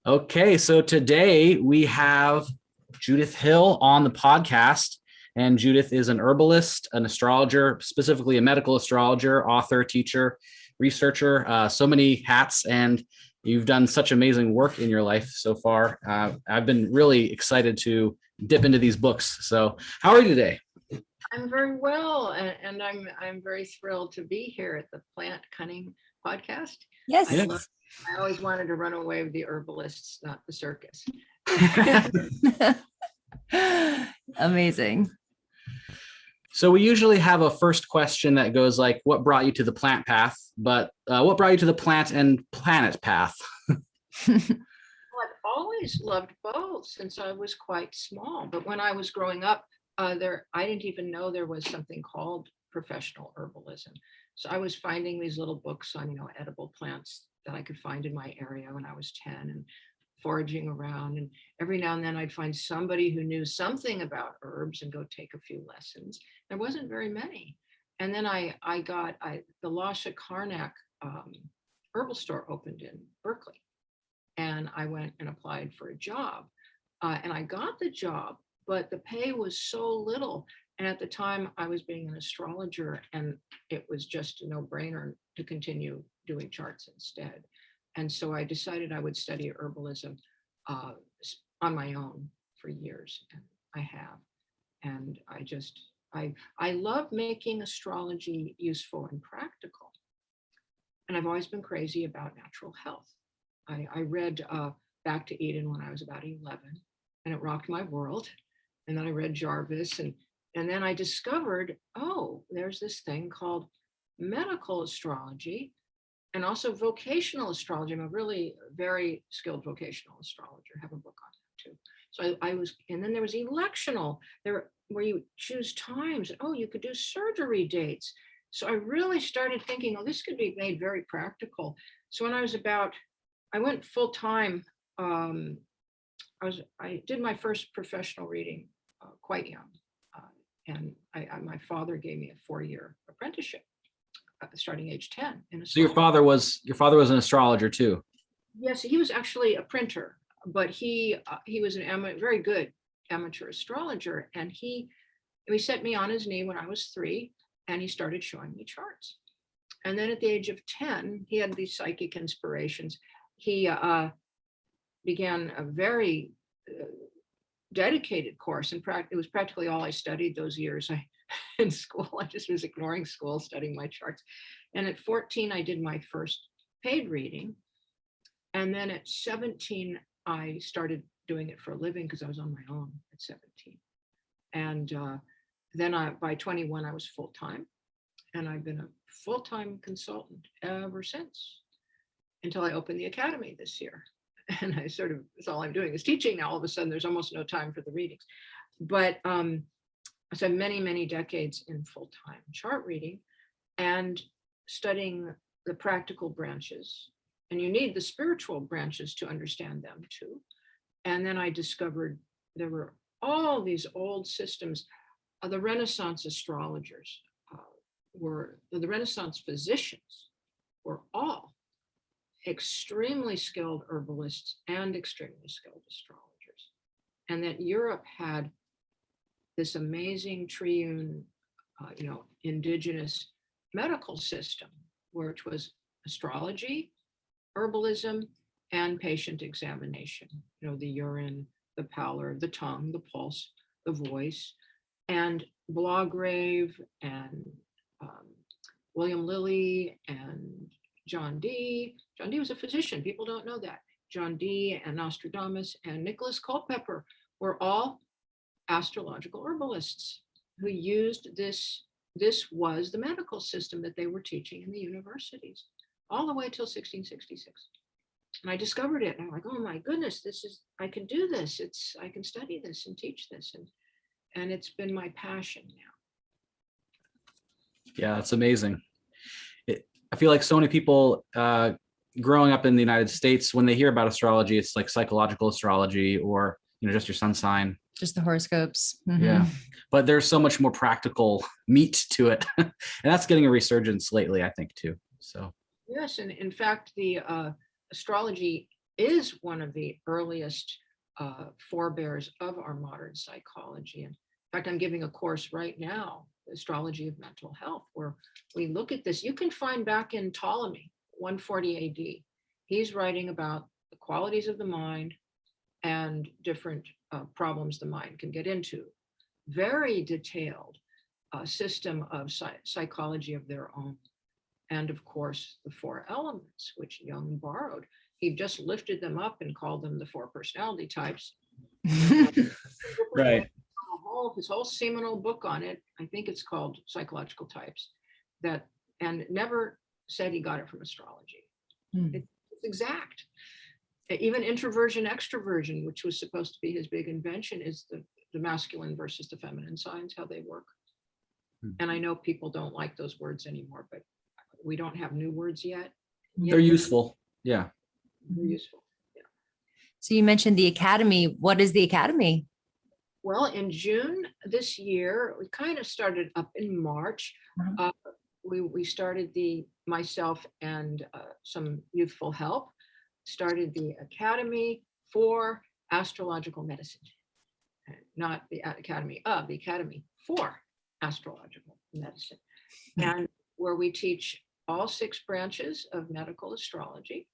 Okay, so today we have Judith Hill on the podcast. And Judith is an herbalist, an astrologer, specifically a medical astrologer, author, teacher, researcher, so many hats. And you've done such amazing work in your life so far. I've been really excited to dip into these books. So, how are you today? I'm very well, and I'm very thrilled to be here at the Plant Cunning podcast. Yes. I always wanted to run away with the herbalists, not the circus. Amazing. So we usually have a first question that goes like, what brought you to the plant path? But what brought you to the plant and planet path? Well, I've always loved both since I was quite small. But when I was growing up, I didn't even know there was something called professional herbalism. So I was finding these little books on, edible plants that I could find in my area when I was 10 and foraging around. And every now and then I'd find somebody who knew something about herbs and go take a few lessons. There wasn't very many. And then the Lasha Karnak herbal store opened in Berkeley. And I went and applied for a job. And I got the job, but the pay was so little. And at the time I was being an astrologer, and it was just a no-brainer to continue doing charts instead. And so I decided I would study herbalism on my own for years, and I have. And I love making astrology useful and practical. And I've always been crazy about natural health. I read Back to Eden when I was about 11, and it rocked my world. And then I read Jarvis, and then I discovered, there's this thing called medical astrology and also vocational astrology. I'm a really very skilled vocational astrologer. I have a book on that too. So and then there was electional, where you choose times, and you could do surgery dates. So I really started thinking, this could be made very practical. So when I went full time, I did my first professional reading quite young. And my father gave me a 4-year apprenticeship starting age 10. So your father was an astrologer too? Yes, he was actually a printer, but he was very good amateur astrologer. And he set me on his knee when I was 3, and he started showing me charts. And then at the age of 10, he had these psychic inspirations. He began a very dedicated course. In fact, it was practically all I studied those years in school. I just was ignoring school, studying my charts. And at 14, I did my first paid reading. And then at 17, I started doing it for a living because I was on my own at 17. And then by 21, I was full-time. And I've been a full-time consultant ever since, until I opened the academy this year. And that's all I'm doing is teaching now. All of a sudden, there's almost no time for the readings. But so many, many decades in full-time chart reading and studying the practical branches. And you need the spiritual branches to understand them too. And then I discovered there were all these old systems. The Renaissance astrologers the Renaissance physicians were all extremely skilled herbalists and extremely skilled astrologers. And that Europe had this amazing triune, indigenous medical system, which was astrology, herbalism, and patient examination. The urine, the pallor, the tongue, the pulse, the voice, and Blograve and William Lilly and John Dee. John Dee was a physician. People don't know that. John Dee and Nostradamus and Nicholas Culpeper were all astrological herbalists who used this. This was the medical system that they were teaching in the universities all the way till 1666. And I discovered it, and I'm like, oh my goodness, I can do this. I can study this and teach this. And it's been my passion now. Yeah, it's amazing. I feel like so many people growing up in the United States, when they hear about astrology, it's like psychological astrology or, just your sun sign. Just the horoscopes. Mm-hmm. Yeah. But there's so much more practical meat to it. And that's getting a resurgence lately, I think, too. So. Yes. And in fact, the astrology is one of the earliest forebears of our modern psychology. And in fact, I'm giving a course right now, Astrology of Mental Health, where we look at this. You can find back in Ptolemy, 140 AD, he's writing about the qualities of the mind and different problems the mind can get into. Very detailed system of psychology of their own. And of course, the four elements, which Jung borrowed. He just lifted them up and called them the four personality types. Right. His whole seminal book on it, I think it's called Psychological Types, that, and never said he got it from astrology. It's exact. Even introversion, extroversion, which was supposed to be his big invention, is the masculine versus the feminine signs, how they work. And I know people don't like those words anymore, but we don't have new words yet. They're useful. Yeah. They're useful. Yeah. So you mentioned the academy. What is the academy? Well, in June this year, we kind of started up in March. We started myself and some youthful help, started the Academy for Astrological Medicine. Not the Academy of, the Academy for Astrological Medicine. And where we teach all 6 branches of medical astrology.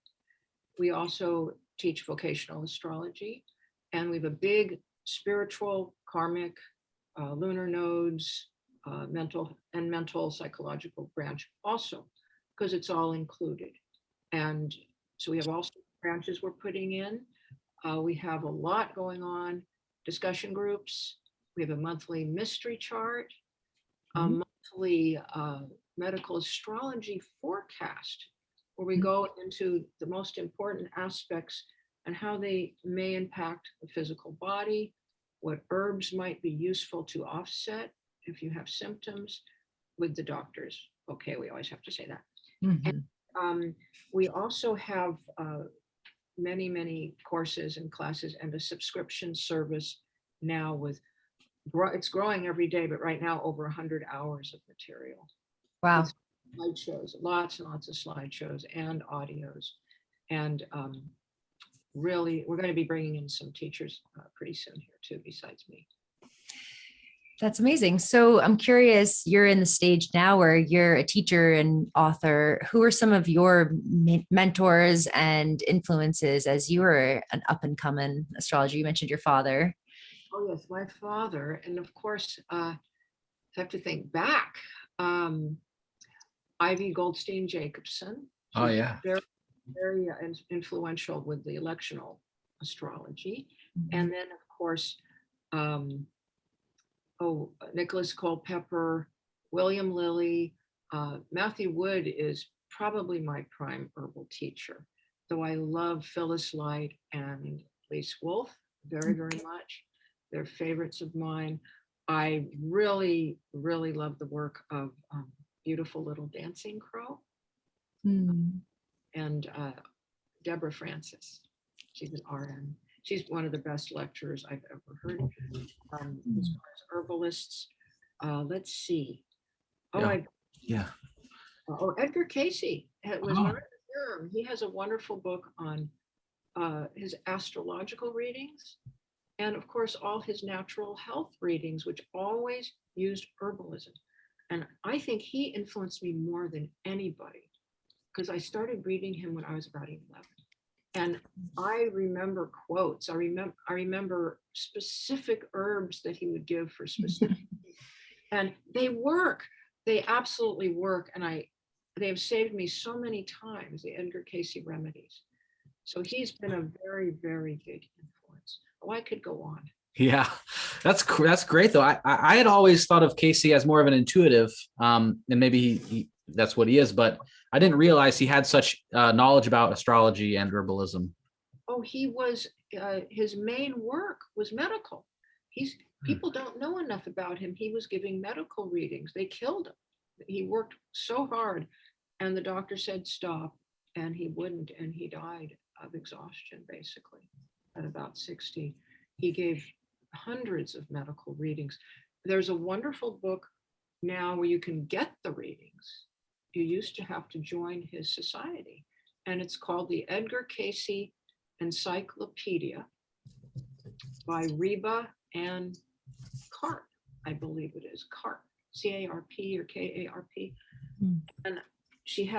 We also teach vocational astrology, and we have a big spiritual, karmic, lunar nodes, mental psychological branch also, because it's all included. And so we have all 6 branches we're putting in. We have a lot going on, discussion groups. We have a monthly mystery chart, a monthly medical astrology forecast, where we go into the most important aspects and how they may impact the physical body, what herbs might be useful to offset if you have symptoms with the doctors. Okay, we always have to say that. And, we also have many courses and classes and a subscription service now with, it's growing every day, but right now over 100 hours of material. Wow. Slideshows, lots and lots of slideshows and audios. And really, we're going to be bringing in some teachers pretty soon here too, besides me. That's amazing. So I'm curious, you're in the stage now where you're a teacher and author. Who are some of your mentors and influences as you were an up and coming astrologer? You mentioned your father. Oh yes, my father. And of course, I have to think back. Ivy Goldstein Jacobson. Oh yeah. Very influential with the electional astrology. And then of course, Nicholas Culpeper, William Lilly, Matthew Wood is probably my prime herbal teacher, though I love Phyllis Light and Lise Wolf very much. They're favorites of mine. I really love the work of Beautiful Little Dancing Crow and Deborah Francis. She's an RN. She's one of the best lecturers I've ever heard. As far as herbalists, let's see. Edgar Cayce was one of them. He has a wonderful book on his astrological readings, and of course all his natural health readings, which always used herbalism. And I think he influenced me more than anybody, because I started reading him when I was about 11. And I remember quotes. I remember specific herbs that he would give for specific and they work. They absolutely work. And they have saved me so many times, the Edgar Cayce remedies. So he's been a very big influence. Oh, I could go on. Yeah, that's great though. I had always thought of Cayce as more of an intuitive, and maybe he that's what he is, but I didn't realize he had such knowledge about astrology and herbalism. Oh, he was, his main work was medical. People don't know enough about him. He was giving medical readings. They killed him. He worked so hard and the doctor said stop, and he wouldn't, and he died of exhaustion basically at about 60. He gave hundreds of medical readings. There's a wonderful book now where you can get the readings. You used to have to join his society, and it's called the Edgar Cayce encyclopedia by Reba and Karp, I believe it is Karp, C-A-R-P or K-A-R-P. And she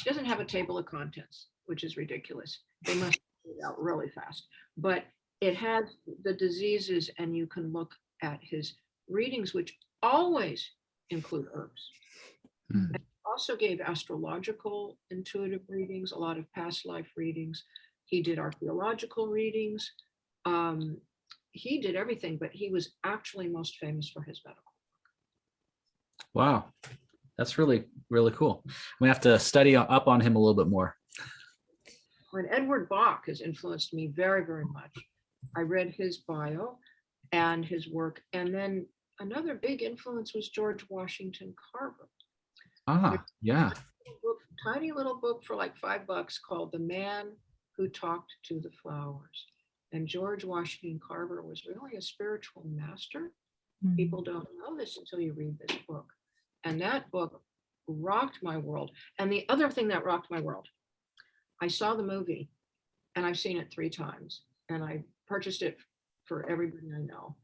doesn't have a table of contents, which is ridiculous. They must get it out really fast. But it has the diseases, and you can look at his readings, which always include herbs. Hmm. Also gave astrological intuitive readings, a lot of past life readings. He did archaeological readings. He did everything, but he was actually most famous for his medical. Wow. That's really, really cool. We have to study up on him a little bit more. When Edward Bach has influenced me very, very much. I read his bio and his work. And then another big influence was George Washington Carver. Ah, yeah. Tiny little book for like $5 called The Man Who Talked to the Flowers. And George Washington Carver was really a spiritual master. People don't know this until you read this book. And that book rocked my world. And the other thing that rocked my world, I saw the movie, and I've seen it 3 times, and I purchased it for everybody I know.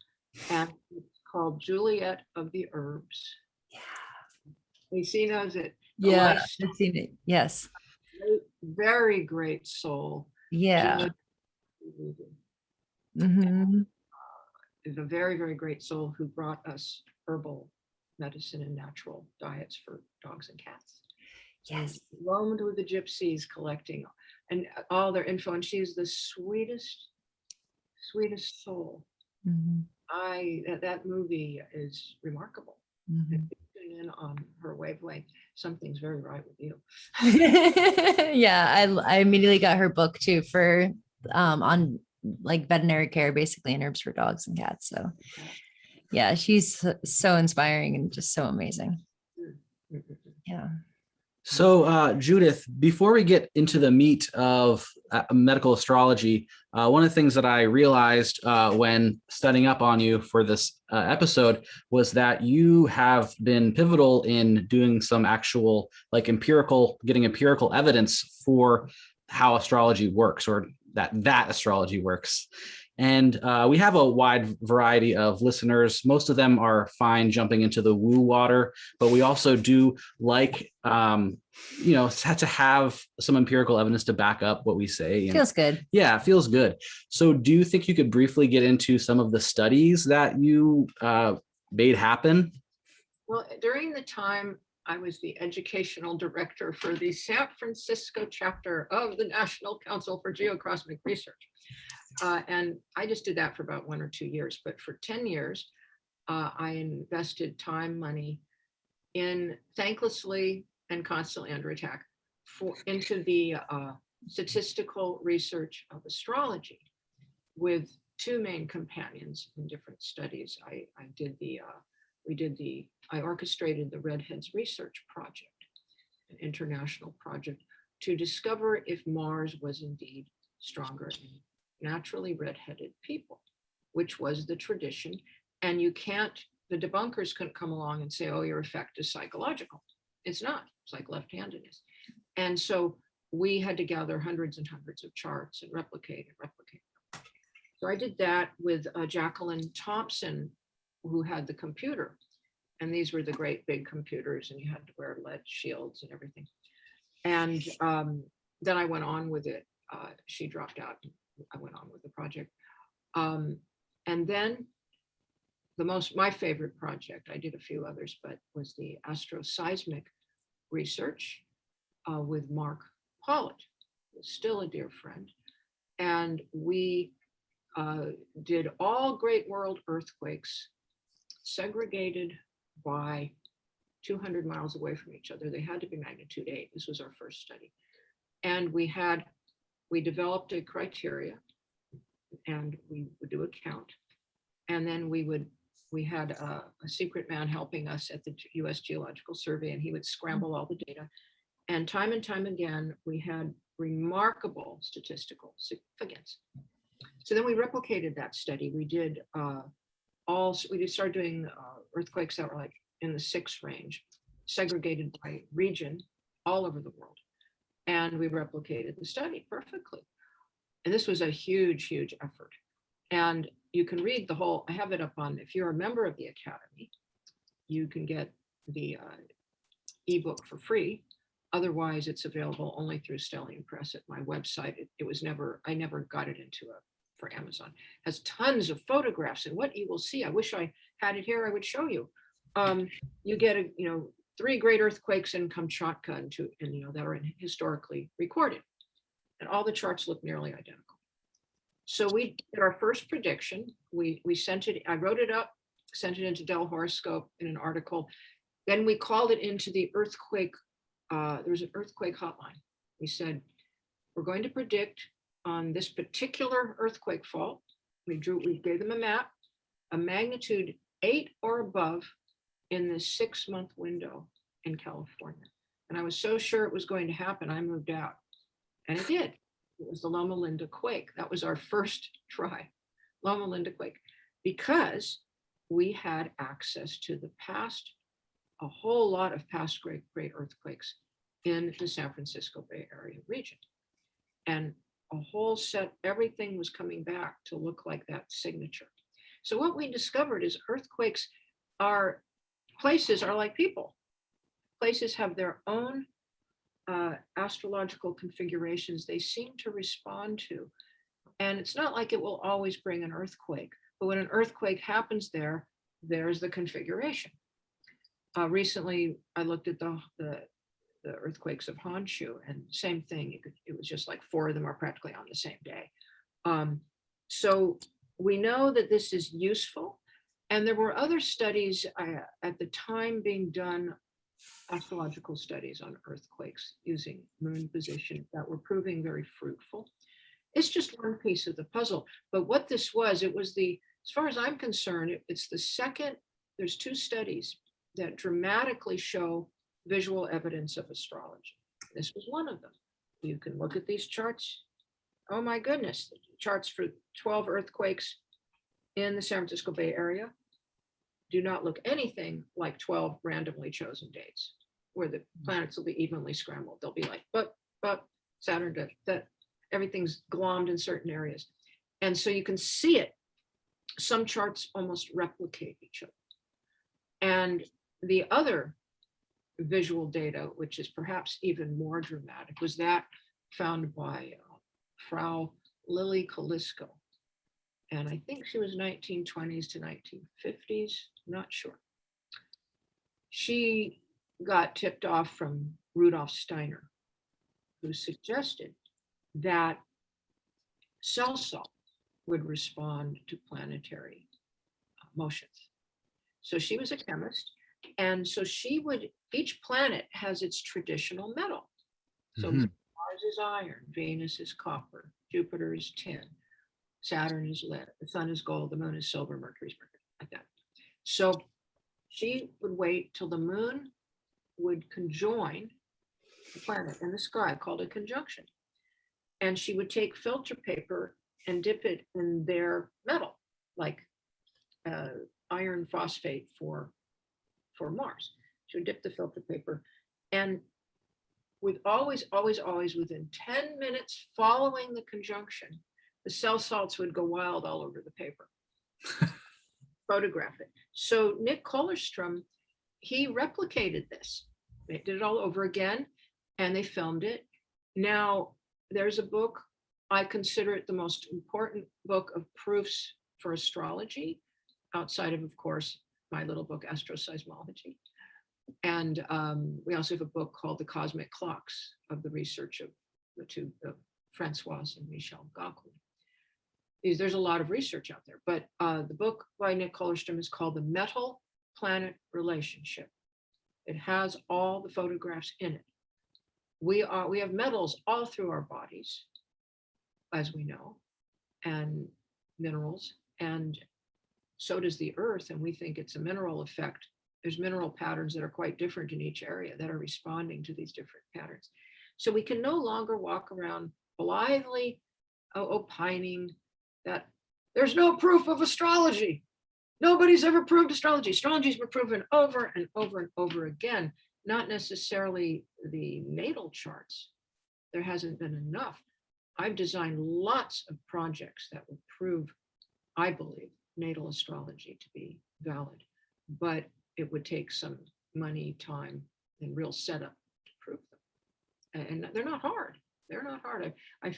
And it's called Juliet of the Herbs. Yeah. AC knows it. Yeah, I've seen it. Yes. Very great soul. Yeah. Mm-hmm. Is a very, very great soul who brought us herbal medicine and natural diets for dogs and cats. Yes. Roamed with the gypsies collecting and all their info. And she's the sweetest soul. Mm-hmm. That movie is remarkable. Mm-hmm. If you tune in on her wavelength, something's very right with you. Yeah, I immediately got her book too for on like veterinary care, basically, and herbs for dogs and cats. So yeah, she's so inspiring and just so amazing. Yeah. So, Judith, before we get into the meat of medical astrology, one of the things that I realized when studying up on you for this episode was that you have been pivotal in doing some actual getting empirical evidence for how astrology works, or that astrology works. And we have a wide variety of listeners. Most of them are fine jumping into the woo water, but we also do like, had to have some empirical evidence to back up what we say. Feels good. Yeah, it feels good. So do you think you could briefly get into some of the studies that you made happen? Well, during the time I was the educational director for the San Francisco chapter of the National Council for Geocosmic Research. And I just did that for about 1 or 2 years, but for 10 years, I invested time, money in thanklessly and constantly under attack into the statistical research of astrology with 2 main companions in different studies. I orchestrated the Redheads Research Project, an international project to discover if Mars was indeed stronger in naturally redheaded people, which was the tradition. And the debunkers couldn't come along and say, oh, your effect is psychological. It's not. It's like left-handedness. And so we had to gather hundreds and hundreds of charts and replicate. So I did that with Jacqueline Thompson, who had the computer. And these were the great big computers, and you had to wear lead shields and everything. And then I went on with it. She dropped out. I went on with the project. And then my favorite project, I did a few others, but was the astroseismic research with Mark Pollitt, who's still a dear friend. And we did all great world earthquakes segregated by 200 miles away from each other. They had to be magnitude 8. This was our first study. And we developed a criteria, and we would do a count. And then we had a secret man helping us at the US Geological Survey, and he would scramble all the data. And time again, we had remarkable statistical significance. So then we replicated that study. We started doing earthquakes that were like in the 6 range, segregated by region all over the world. And we replicated the study perfectly. And this was a huge, huge effort. And you can read the whole, I have it up on, if you're a member of the Academy, you can get the ebook for free. Otherwise, it's available only through Stellium Press at my website. I never got it for Amazon. It has tons of photographs, and what you will see, I wish I had it here, I would show you. You get 3 great earthquakes in Kamchatka and that are historically recorded. And all the charts look nearly identical. So we did our first prediction. We sent it, I wrote it up, sent it into Dell Horoscope in an article. Then we called it into the earthquake. There was an earthquake hotline. We said, we're going to predict on this particular earthquake fault. We gave them a map, a magnitude 8 or above in the 6-month window in California. And I was so sure it was going to happen, I moved out. And it did. It was the Loma Linda quake. That was our first try, Loma Linda quake, because we had access to the past, a whole lot of past great earthquakes in the San Francisco Bay Area region. And a whole set, everything was coming back to look like that signature. So what we discovered is places are like people. Places have their own astrological configurations they seem to respond to. And it's not like it will always bring an earthquake, but when an earthquake happens there's the configuration. Recently, I looked at the earthquakes of Honshu, and same thing. It was just like 4 of them are practically on the same day. So we know that this is useful. And there were other studies at the time being done, astrological studies on earthquakes using moon position that were proving very fruitful. It's just one piece of the puzzle. But what this was, as far as I'm concerned, it's the second, there's 2 studies that dramatically show visual evidence of astrology. This was one of them. You can look at these charts. Oh my goodness, the charts for 12 earthquakes in the San Francisco Bay Area do not look anything like 12 randomly chosen dates where the planets will be evenly scrambled. They'll be like, but Saturn does that, everything's glommed in certain areas. And so you can see it. Some charts almost replicate each other. And the other visual data, which is perhaps even more dramatic, was that found by Frau Lily Kalisko. And I think she was 1920s to 1950s, not sure. She got tipped off from Rudolf Steiner, who suggested that cell salt would respond to planetary motions. So she was a chemist. And so each planet has its traditional metal. So Mars is iron, Venus is copper, Jupiter is tin, Saturn is lead, the sun is gold, the moon is silver, Mercury is mercury, like that. So she would wait till the moon would conjoin the planet in the sky, called a conjunction. And she would take filter paper and dip it in their metal, like iron phosphate for Mars. She would dip the filter paper, and with always within 10 minutes following the conjunction, the cell salts would go wild all over the paper. Photograph it. So Nick Kollerstrom, he replicated this. They did it all over again, and they filmed it. Now, there's a book, I consider it the most important book of proofs for astrology, outside of course, my little book, Astroseismology. And we also have a book called The Cosmic Clocks, of the research of the 2, Francoise and Michel Gauquelin. There's a lot of research out there, but the book by Nick Kollerstrom is called The Metal-Planet Relationship. It has all the photographs in it. We have metals all through our bodies, as we know, and minerals, and so does the earth, and we think it's a mineral effect. There's mineral patterns that are quite different in each area that are responding to these different patterns. So we can no longer walk around blithely opining that there's no proof of astrology. Nobody's ever proved astrology. Astrology's been proven over and over and over again, not necessarily the natal charts. There hasn't been enough. I've designed lots of projects that will prove, I believe, natal astrology to be valid, but it would take some money, time, and real setup to prove them. And they're not hard. They're not hard. I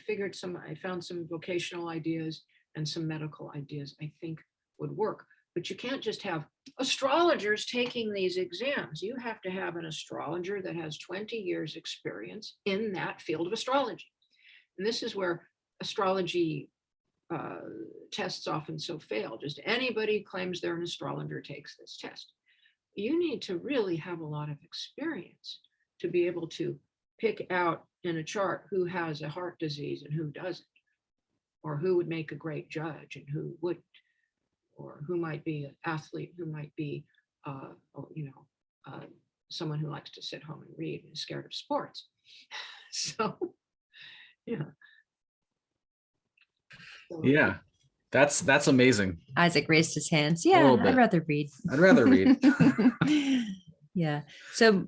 found some vocational ideas and some medical ideas I think would work. But you can't just have astrologers taking these exams. You have to have an astrologer that has 20 years experience in that field of astrology. And this is where astrology tests often so fail. Just anybody claims they're an astrologer takes this test. You need to really have a lot of experience to be able to pick out in a chart who has a heart disease and who doesn't, or who would make a great judge and who wouldn't, or who might be an athlete, who might be, someone who likes to sit home and read and is scared of sports. So, yeah. Yeah, that's amazing. Isaac raised his hands. Yeah, little bit. I'd rather read. I'd rather read. Yeah. So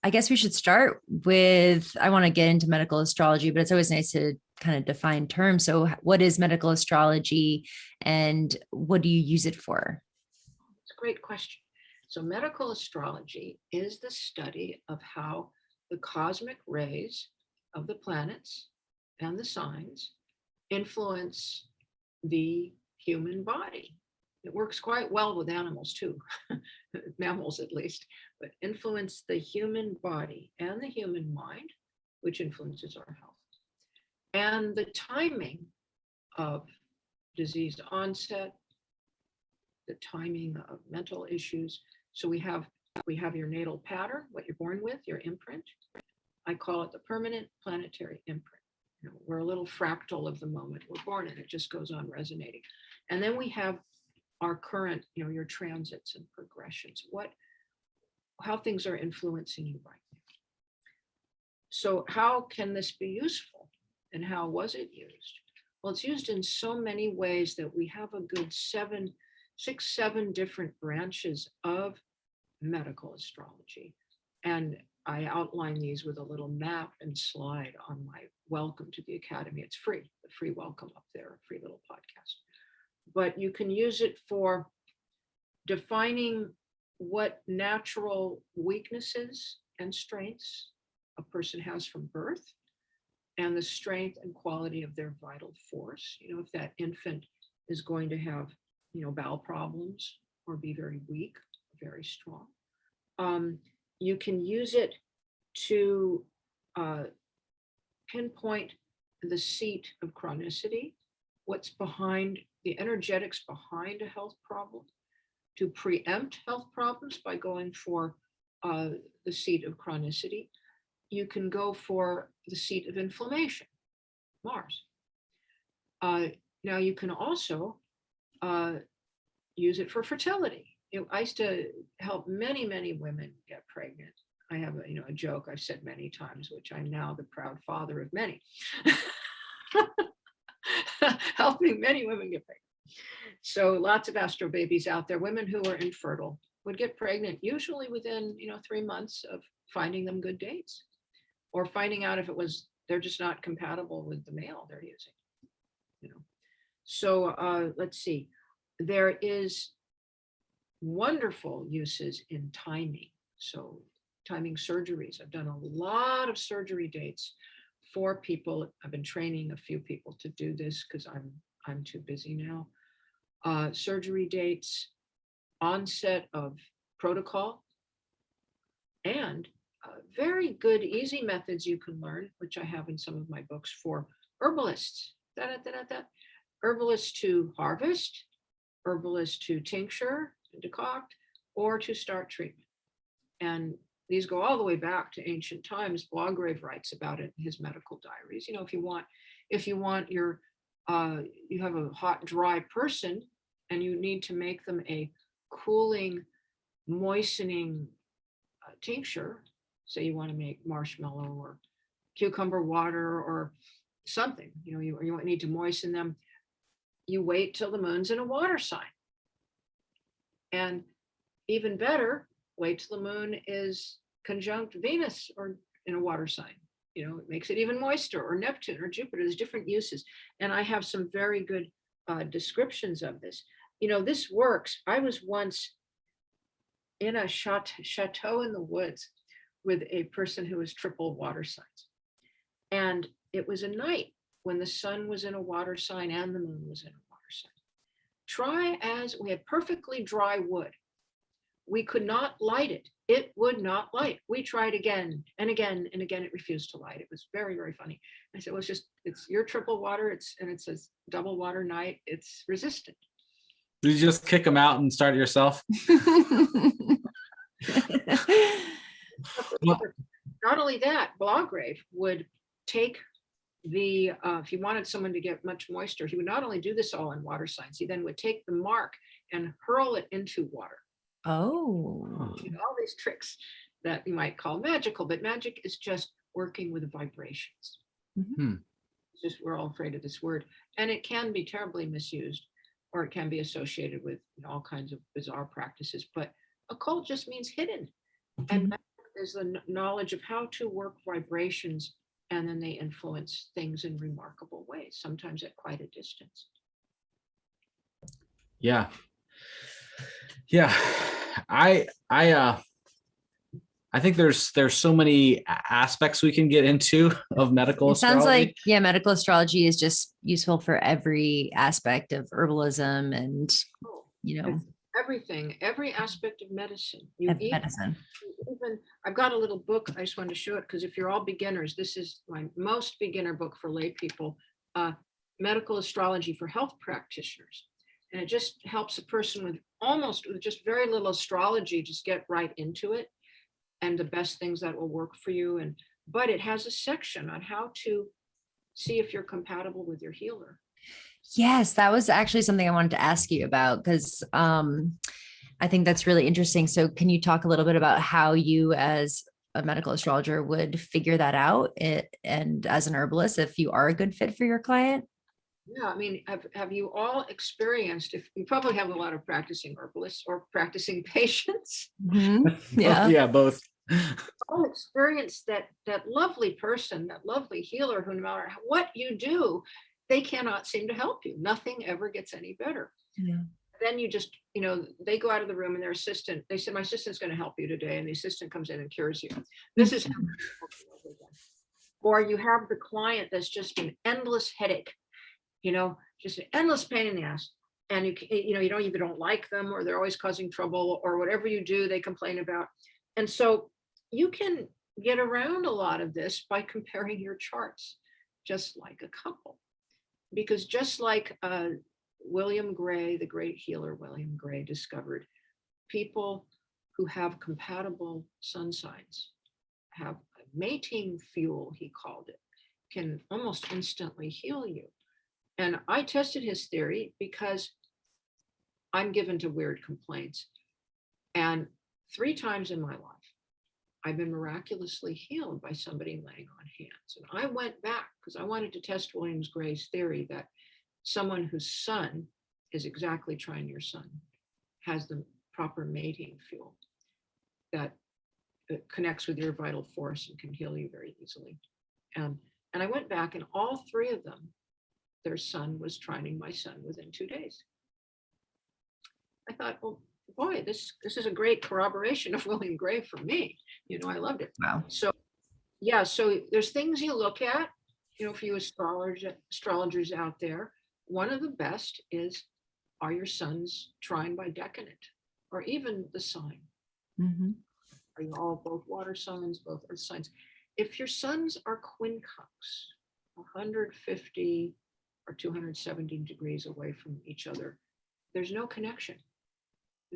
I guess we should start with, I want to get into medical astrology, but it's always nice to kind of define terms. So what is medical astrology and what do you use it for? It's a great question. So medical astrology is the study of how the cosmic rays of the planets and the signs influence the human body. It works quite well with animals too, mammals at least, but influence the human body and the human mind, which influences our health. And the timing of disease onset, the timing of mental issues. So we have your natal pattern, what you're born with, your imprint. I call it the permanent planetary imprint. We're a little fractal of the moment we're born in. It just goes on resonating. And then we have our current, your transits and progressions, how things are influencing you right now. So how can this be useful and how was it used? Well, it's used in so many ways that we have a good 7 different branches of medical astrology. And I outline these with a little map and slide on my welcome to the Academy. It's free, the free welcome up there, a free little podcast. But you can use it for defining what natural weaknesses and strengths a person has from birth and the strength and quality of their vital force. If that infant is going to have, bowel problems or be very weak, very strong. You can use it to pinpoint the seat of chronicity, what's behind the energetics behind a health problem, to preempt health problems by going for the seat of chronicity. You can go for the seat of inflammation, Mars. Now you can also use it for fertility. I used to help many, many women get pregnant. I have a joke I've said many times, which I'm now the proud father of many. Helping many women get pregnant. So lots of astro babies out there, women who are infertile would get pregnant usually within 3 months of finding them good dates or finding out if they're just not compatible with the male they're using. So let's see, there is wonderful uses in timing. So timing surgeries. I've done a lot of surgery dates for people. I've been training a few people to do this because I'm too busy now. Surgery dates, onset of protocol, and very good, easy methods you can learn, which I have in some of my books for herbalists. Herbalists to harvest, herbalists to tincture, to decoct, or to start treatment. And these go all the way back to ancient times. Blograve writes about it in his medical diaries. If you want your, you have a hot, dry person and you need to make them a cooling, moistening tincture, say you want to make marshmallow or cucumber water or something, you need to moisten them, you wait till the moon's in a water sign. And even better, wait till the moon is conjunct Venus or in a water sign. it makes it even moister, or Neptune or Jupiter. There's different uses. And I have some very good descriptions of this. This works. I was once in a chateau in the woods with a person who was triple water signs. And it was a night when the sun was in a water sign and the moon was in a water sign. We had perfectly dry wood. We could not light it. It would not light. We tried again and again and again. It refused to light. It was very, very funny. I said, well, it's your triple water. It's a double water night. It's resistant. Did you just kick them out and start it yourself? Not only that, Blaugrave would take if he wanted someone to get much moisture, he would not only do this all in water signs, he then would take the mark and hurl it into water. Oh. All these tricks that you might call magical, but magic is just working with vibrations. Mm-hmm. We're all afraid of this word, and it can be terribly misused, or it can be associated with all kinds of bizarre practices. But occult just means hidden, and magic is the knowledge of how to work vibrations, and then they influence things in remarkable ways, sometimes at quite a distance. Yeah. I think there's so many aspects we can get into of medical astrology. Sounds like, medical astrology is just useful for every aspect of herbalism and, everything, every aspect of medicine. Medicine. Even I've got a little book. I just wanted to show it because if you're all beginners, this is my most beginner book for lay people, Medical Astrology for Health Practitioners. And it just helps a person with just very little astrology, just get right into it and the best things that will work for you. But it has a section on how to see if you're compatible with your healer. Yes, that was actually something I wanted to ask you about, because I think that's really interesting. So can you talk a little bit about how you as a medical astrologer would figure that out, and as an herbalist, if you are a good fit for your client? Yeah, I mean, have you all experienced, if you probably have a lot of practicing herbalists or practicing patients? Mm-hmm. Yeah. Yeah, both. All experienced that lovely person, that lovely healer who no matter what you do, they cannot seem to help you. Nothing ever gets any better. Yeah. Then you just, they go out of the room and their assistant, they said, my assistant's going to help you today. And the assistant comes in and cures you. This is how. Or you have the client that's just an endless headache, just an endless pain in the ass. And you either don't like them, or they're always causing trouble, or whatever you do, they complain about. And so you can get around a lot of this by comparing your charts, just like a couple. Because just like William Gray, the great healer William Gray, discovered, people who have compatible sun signs have a mating fuel, he called it, can almost instantly heal you. And I tested his theory because I'm given to weird complaints. And 3 times in my life, I've been miraculously healed by somebody laying on hands. And I went back because I wanted to test William Gray's theory that someone whose sun is exactly trine your sun has the proper mating fuel that connects with your vital force and can heal you very easily. And I went back, and all 3 of them, their sun was trining my sun within 2 days. I thought, well, boy, this is a great corroboration of William Gray for me. I loved it. Wow. So there's things you look at, for you astrologers out there. One of the best is, are your suns trine by decadent, or even the sign? Mm-hmm. Are you all both water signs, both earth signs? If your suns are quincunx, 150 or 270 degrees away from each other, there's no connection.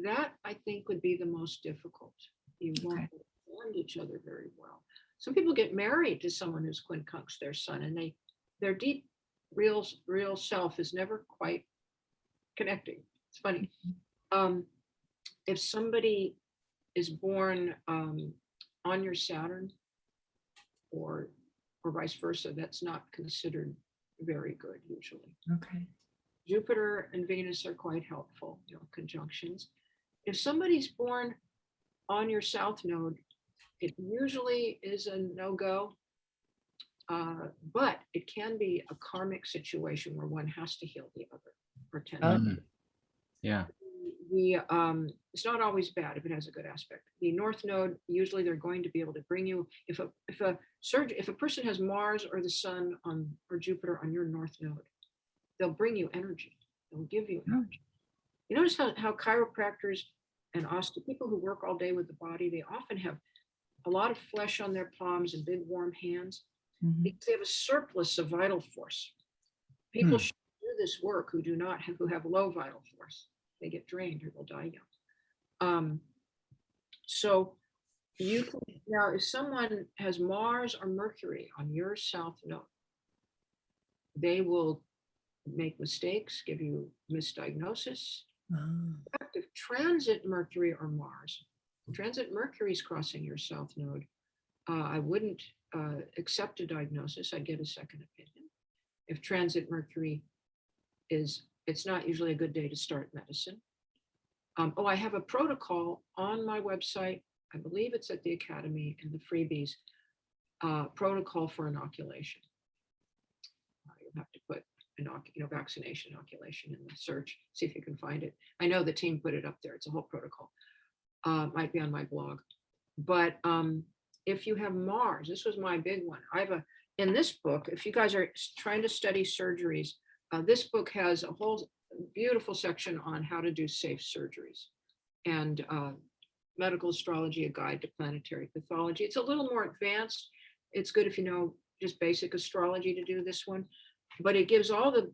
That, I think, would be the most difficult. You won't understand each other very well. Some people get married to someone who's quincunx their sun, and their deep, real self is never quite connecting. It's funny. If somebody is born on your Saturn, or vice versa, that's not considered very good usually. Okay. Jupiter and Venus are quite helpful, conjunctions. If somebody's born on your South Node, it usually is a no-go. But it can be a karmic situation where one has to heal the other or tend Oh. to. Yeah. It's not always bad if it has a good aspect. The North Node, usually they're going to be able to bring you, if a person has Mars or the Sun on or Jupiter on your North Node, they'll bring you energy. They'll give you energy. You notice how chiropractors and people who work all day with the body, they often have a lot of flesh on their palms and big warm hands because they have a surplus of vital force. People should do this work who have low vital force. They get drained or they'll die young. So you can, now if someone has Mars or Mercury on your South Node, they will make mistakes, give you misdiagnosis. In fact, if transit Mercury or Mars, transit Mercury is crossing your South Node, I wouldn't accept a diagnosis. I'd get a second opinion. If transit Mercury it's not usually a good day to start medicine. I have a protocol on my website. I believe it's at the Academy in the freebies, protocol for inoculation. You'll have to put vaccination inoculation in the search, see if you can find it. I know the team put it up there. It's a whole protocol. Might be on my blog. But if you have Mars, this was my big one. In this book, if you guys are trying to study surgeries, this book has a whole beautiful section on how to do safe surgeries and medical astrology, a guide to planetary pathology. It's a little more advanced. It's good if you know just basic astrology to do this one, but it gives all the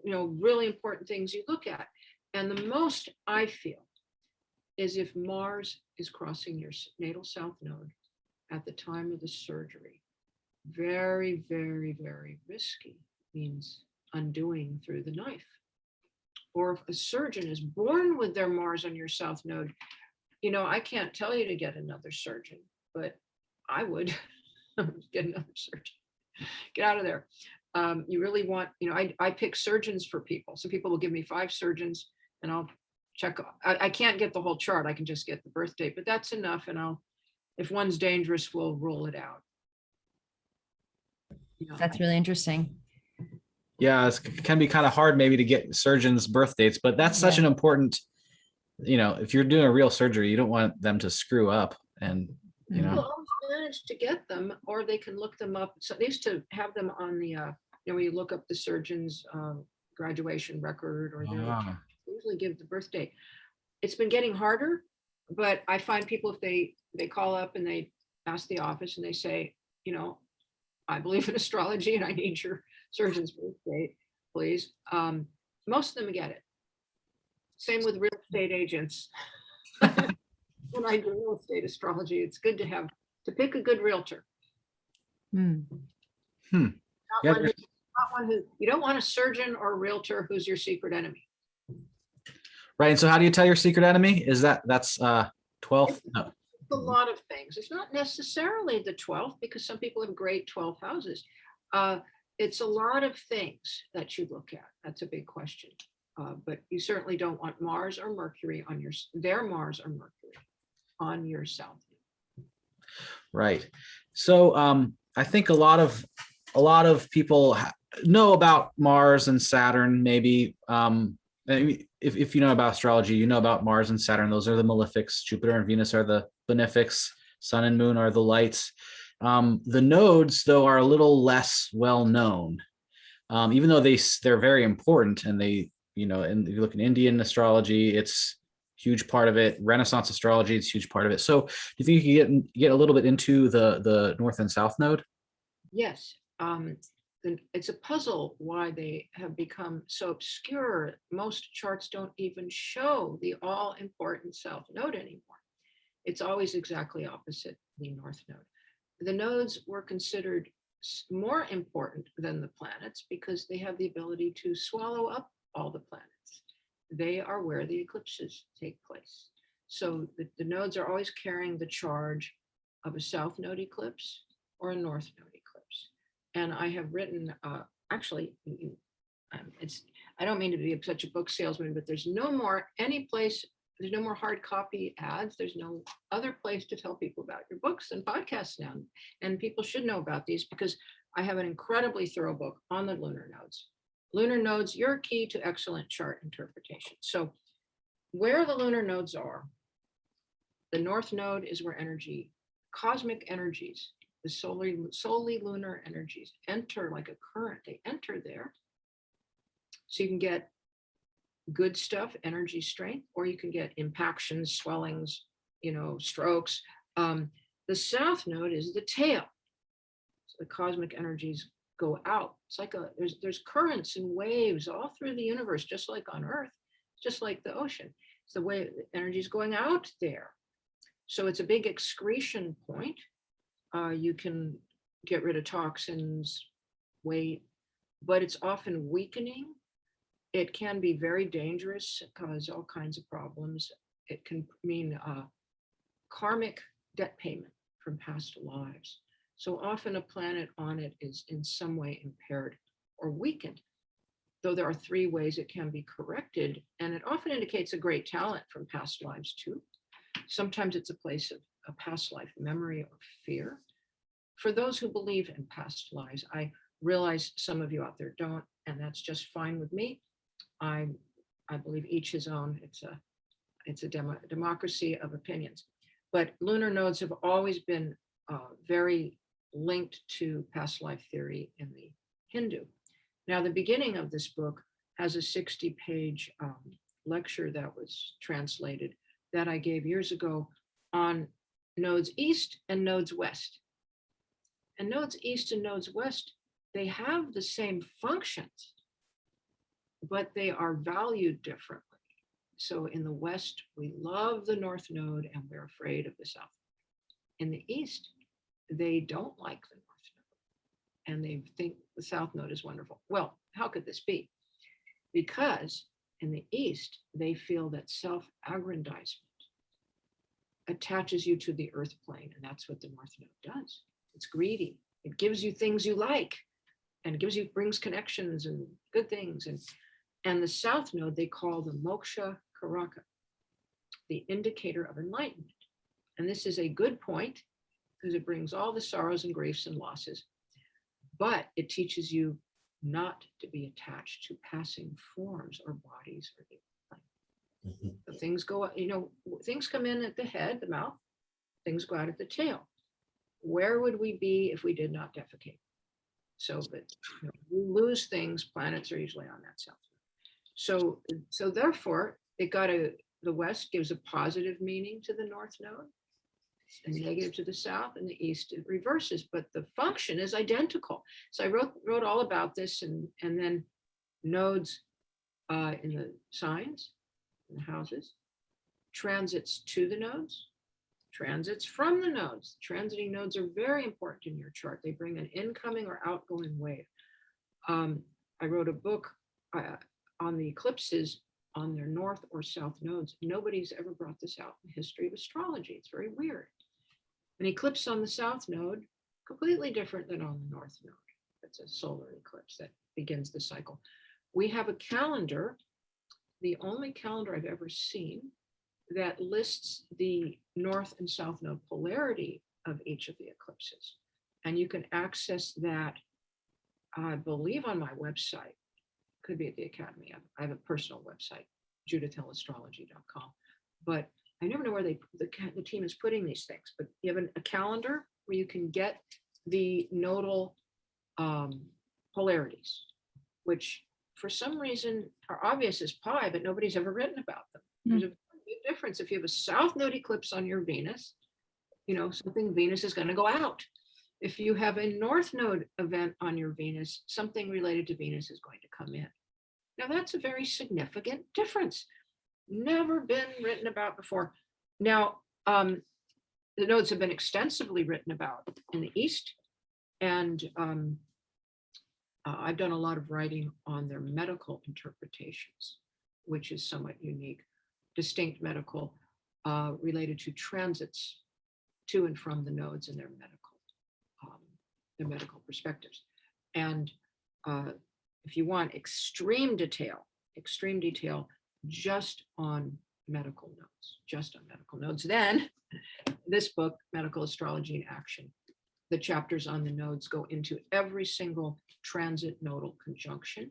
really important things you look at. And the most I feel is if Mars is crossing your natal South Node at the time of the surgery, very, very, very risky. Means undoing through the knife. Or if a surgeon is born with their Mars on your South Node, I can't tell you to get another surgeon, but I would get another surgeon. Get out of there. You really want, I pick surgeons for people. So people will give me 5 surgeons and I'll check. I can't get the whole chart. I can just get the birth date, but that's enough. And if one's dangerous, we'll rule it out. That's really interesting. Yeah, it can be kind of hard maybe to get surgeons' birth dates, but that's such an important, if you're doing a real surgery, you don't want them to screw up and, People always manage to get them, or they can look them up. So they used to have them on the, when you look up the surgeon's graduation record, or they usually give the birth date. It's been getting harder, but I find people, if they call up and they ask the office and they say, I believe in astrology and I need your surgeon's birth date, please. Most of them get it. Same with real estate agents. When I do real estate astrology, it's good to pick a good realtor. Not one who you don't want a surgeon or a realtor who's your secret enemy. Right. And so how do you tell your secret enemy? Is that's 12th? No. A lot of things. It's not necessarily the 12th, because some people have great 12 houses. It's a lot of things that you look at. That's a big question. But you certainly don't want Mars or Mercury on their Mars or Mercury on your South. Right. So I think a lot of people know about Mars and Saturn. Maybe if you know about astrology, you know about Mars and Saturn. Those are the malefics. Jupiter and Venus are the benefics. Sun and Moon are the lights. The nodes, though, are a little less well known, even though they're very important. And and if you look in Indian astrology, it's a huge part of it. Renaissance astrology, it's a huge part of it. So do you think you can get a little bit into the North and South Node? Yes. It's a puzzle why they have become so obscure. Most charts don't even show the all-important South Node anymore. It's always exactly opposite the North Node. The nodes were considered more important than the planets because they have the ability to swallow up all the planets. They are where the eclipses take place. So the nodes are always carrying the charge of a South Node eclipse or a North Node eclipse. And I have written, actually, I don't mean to be such a book salesman, but there's no more hard copy ads. There's no other place to tell people about your books and podcasts now. And people should know about these because I have an incredibly thorough book on the lunar nodes. Lunar nodes, your key to excellent chart interpretation. So where the lunar nodes are, the north node is where energy, cosmic energies, the solely lunar energies enter like a current. They enter there. So you can get good stuff, energy strength, or you can get impactions, swellings, strokes. The south node is the tail. So the cosmic energies go out. It's like there's currents and waves all through the universe, just like on Earth, just like the ocean. It's the way the energy is going out there. So it's a big excretion point. You can get rid of toxins, weight, but it's often weakening. It can be very dangerous, cause all kinds of problems. It can mean karmic debt payment from past lives. So often a planet on it is in some way impaired or weakened, though there are 3 ways it can be corrected. And it often indicates a great talent from past lives too. Sometimes it's a place of a past life memory or fear. For those who believe in past lives, I realize some of you out there don't, and that's just fine with me. I believe each his own. It's a democracy of opinions. But lunar nodes have always been very linked to past life theory in the Hindu. Now, the beginning of this book has a 60-page lecture that was translated that I gave years ago on nodes east and nodes west. And nodes east and nodes west, they have the same functions, but they are valued differently. So in the west, we love the north node and we're afraid of the south. In the east, they don't like the north node and they think the south node is wonderful. Well, how could this be? Because in the east, they feel that self-aggrandizement attaches you to the earth plane, and that's what the north node does. It's greedy. It gives you things you like, and it brings connections and good things. And the south node they call the moksha karaka, the indicator of enlightenment. And this is a good point because it brings all the sorrows and griefs and losses, but it teaches you not to be attached to passing forms or bodies or the plane. So things go, things come in at the head, the mouth, things go out at the tail. Where would we be if we did not defecate? So that we lose things, planets are usually on that south node. So therefore, the west gives a positive meaning to the north node, a negative to the south, and the east it reverses, but the function is identical. So I wrote all about this, and then nodes in the signs, in the houses, transits to the nodes, transits from the nodes. Transiting nodes are very important in your chart. They bring an incoming or outgoing wave. I wrote a book on the eclipses on their north or south nodes. Nobody's ever brought this out in the history of astrology. It's very weird. An eclipse on the south node, completely different than on the north node. It's a solar eclipse that begins the cycle. We have a calendar, the only calendar I've ever seen that lists the north and south node polarity of each of the eclipses. And you can access that, I believe, on my website. Could be at the Academy. I have a personal website, judithhillastrology.com. But I never know where the team is putting these things. But you have a calendar where you can get the nodal polarities, which for some reason are obvious as pie, but nobody's ever written about them. There's a big difference. If you have a south node eclipse on your Venus, something Venus is going to go out. If you have a north node event on your Venus, something related to Venus is going to come in. Now that's a very significant difference. Never been written about before. Now, the nodes have been extensively written about in the East, and I've done a lot of writing on their medical interpretations, which is somewhat unique, distinct medical related to transits to and from the nodes and their medical perspectives. And if you want extreme detail, just on medical nodes, then this book, Medical Astrology in Action, the chapters on the nodes go into every single transit nodal conjunction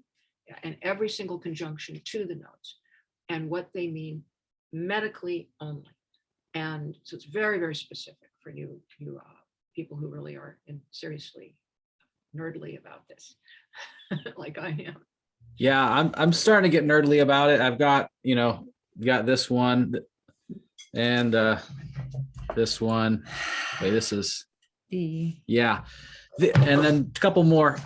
and every single conjunction to the nodes and what they mean medically only. And so it's very, very specific for you people who really are seriously nerdly about this, like I am. Yeah, I'm starting to get nerdly about it. I've got, got this one and this one. Wait, this is yeah. And then a couple more,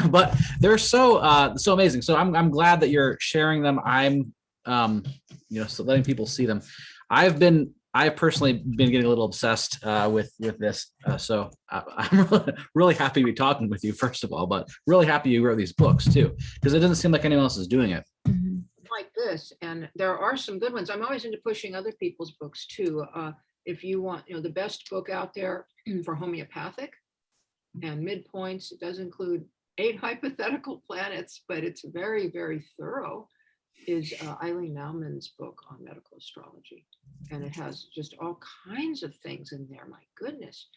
but they're so amazing. So I'm glad that you're sharing them. I'm so letting people see them. I've personally been getting a little obsessed with this. So I'm really happy to be talking with you, first of all, but really happy you wrote these books too, because it doesn't seem like anyone else is doing it. Like this, and there are some good ones. I'm always into pushing other people's books too. If you want, the best book out there for homeopathic and midpoints, it does include 8 hypothetical planets, but it's very, very thorough, is Eileen Naumann's book on medical astrology. And it has just all kinds of things in there. My goodness.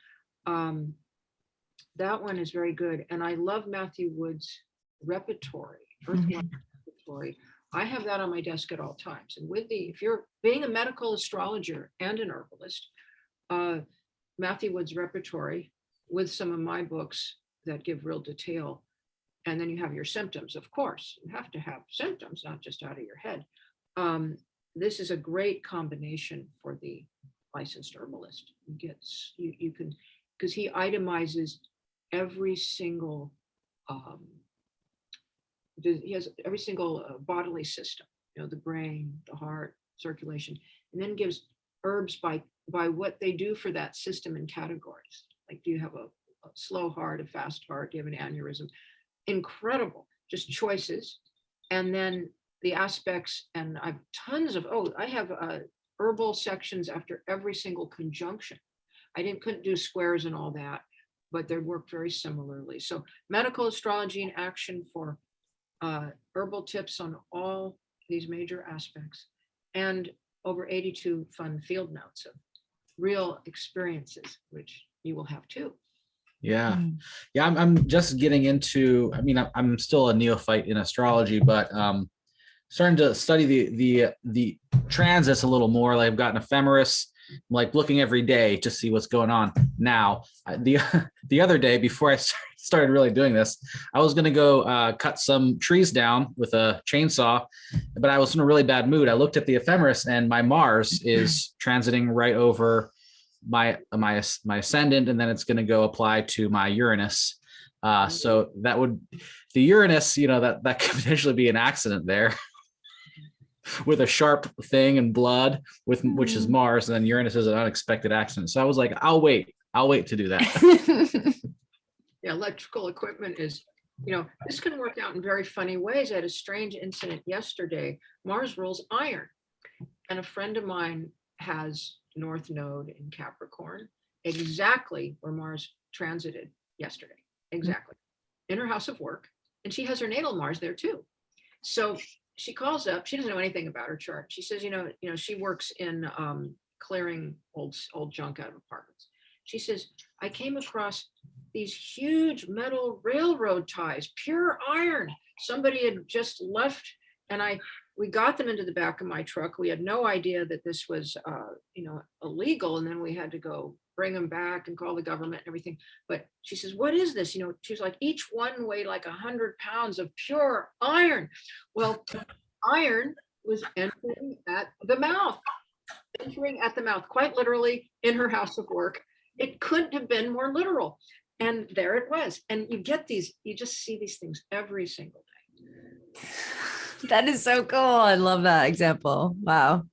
That one is very good. And I love Matthew Wood's repertory, Earthline repertory. I have that on my desk at all times. And if you're being a medical astrologer and an herbalist, Matthew Wood's repertory with some of my books that give real detail. And then you have your symptoms, of course. You have to have symptoms, not just out of your head. This is a great combination for the licensed herbalist. You can, because he itemizes every single, he has every single bodily system, the brain, the heart, circulation, and then gives herbs by what they do for that system in categories. Like, do you have a slow heart, a fast heart? Do you have an aneurysm? Incredible, just choices. And then the aspects, and I've I have herbal sections after every single conjunction. Couldn't do squares and all that, but they work very similarly. So medical astrology in action for herbal tips on all these major aspects, and over 82 fun field notes of real experiences, which you will have too. Yeah. I'm just getting into. I mean, I'm still a neophyte in astrology, but starting to study the transits a little more. Like, I've got an ephemeris. I'm like looking every day to see what's going on. Now, the other day before I started really doing this, I was going to go cut some trees down with a chainsaw, but I was in a really bad mood. I looked at the ephemeris, and my Mars is transiting right over my ascendant, and then it's going to go apply to my Uranus. So that would, the Uranus, that could potentially be an accident there. With a sharp thing and blood, which is Mars, and then Uranus is an unexpected accident. So I was like, I'll wait to do that. Yeah, electrical equipment is, this can work out in very funny ways. I had a strange incident yesterday. Mars rules iron, and a friend of mine has North Node in Capricorn, exactly where Mars transited yesterday, exactly in her house of work, and she has her natal Mars there too. So she calls up. She doesn't know anything about her chart. She says, she works in clearing old junk out of apartments. She says, I came across these huge metal railroad ties, pure iron. Somebody had just left, and we got them into the back of my truck. We had no idea that this was, illegal, and then we had to go bring them back and call the government and everything. But she says, what is this? She's like, each one weighed like 100 pounds of pure iron. Well, iron was entering at the mouth, quite literally in her house of work. It couldn't have been more literal. And there it was. And you just see these things every single day. That is so cool. I love that example. Wow.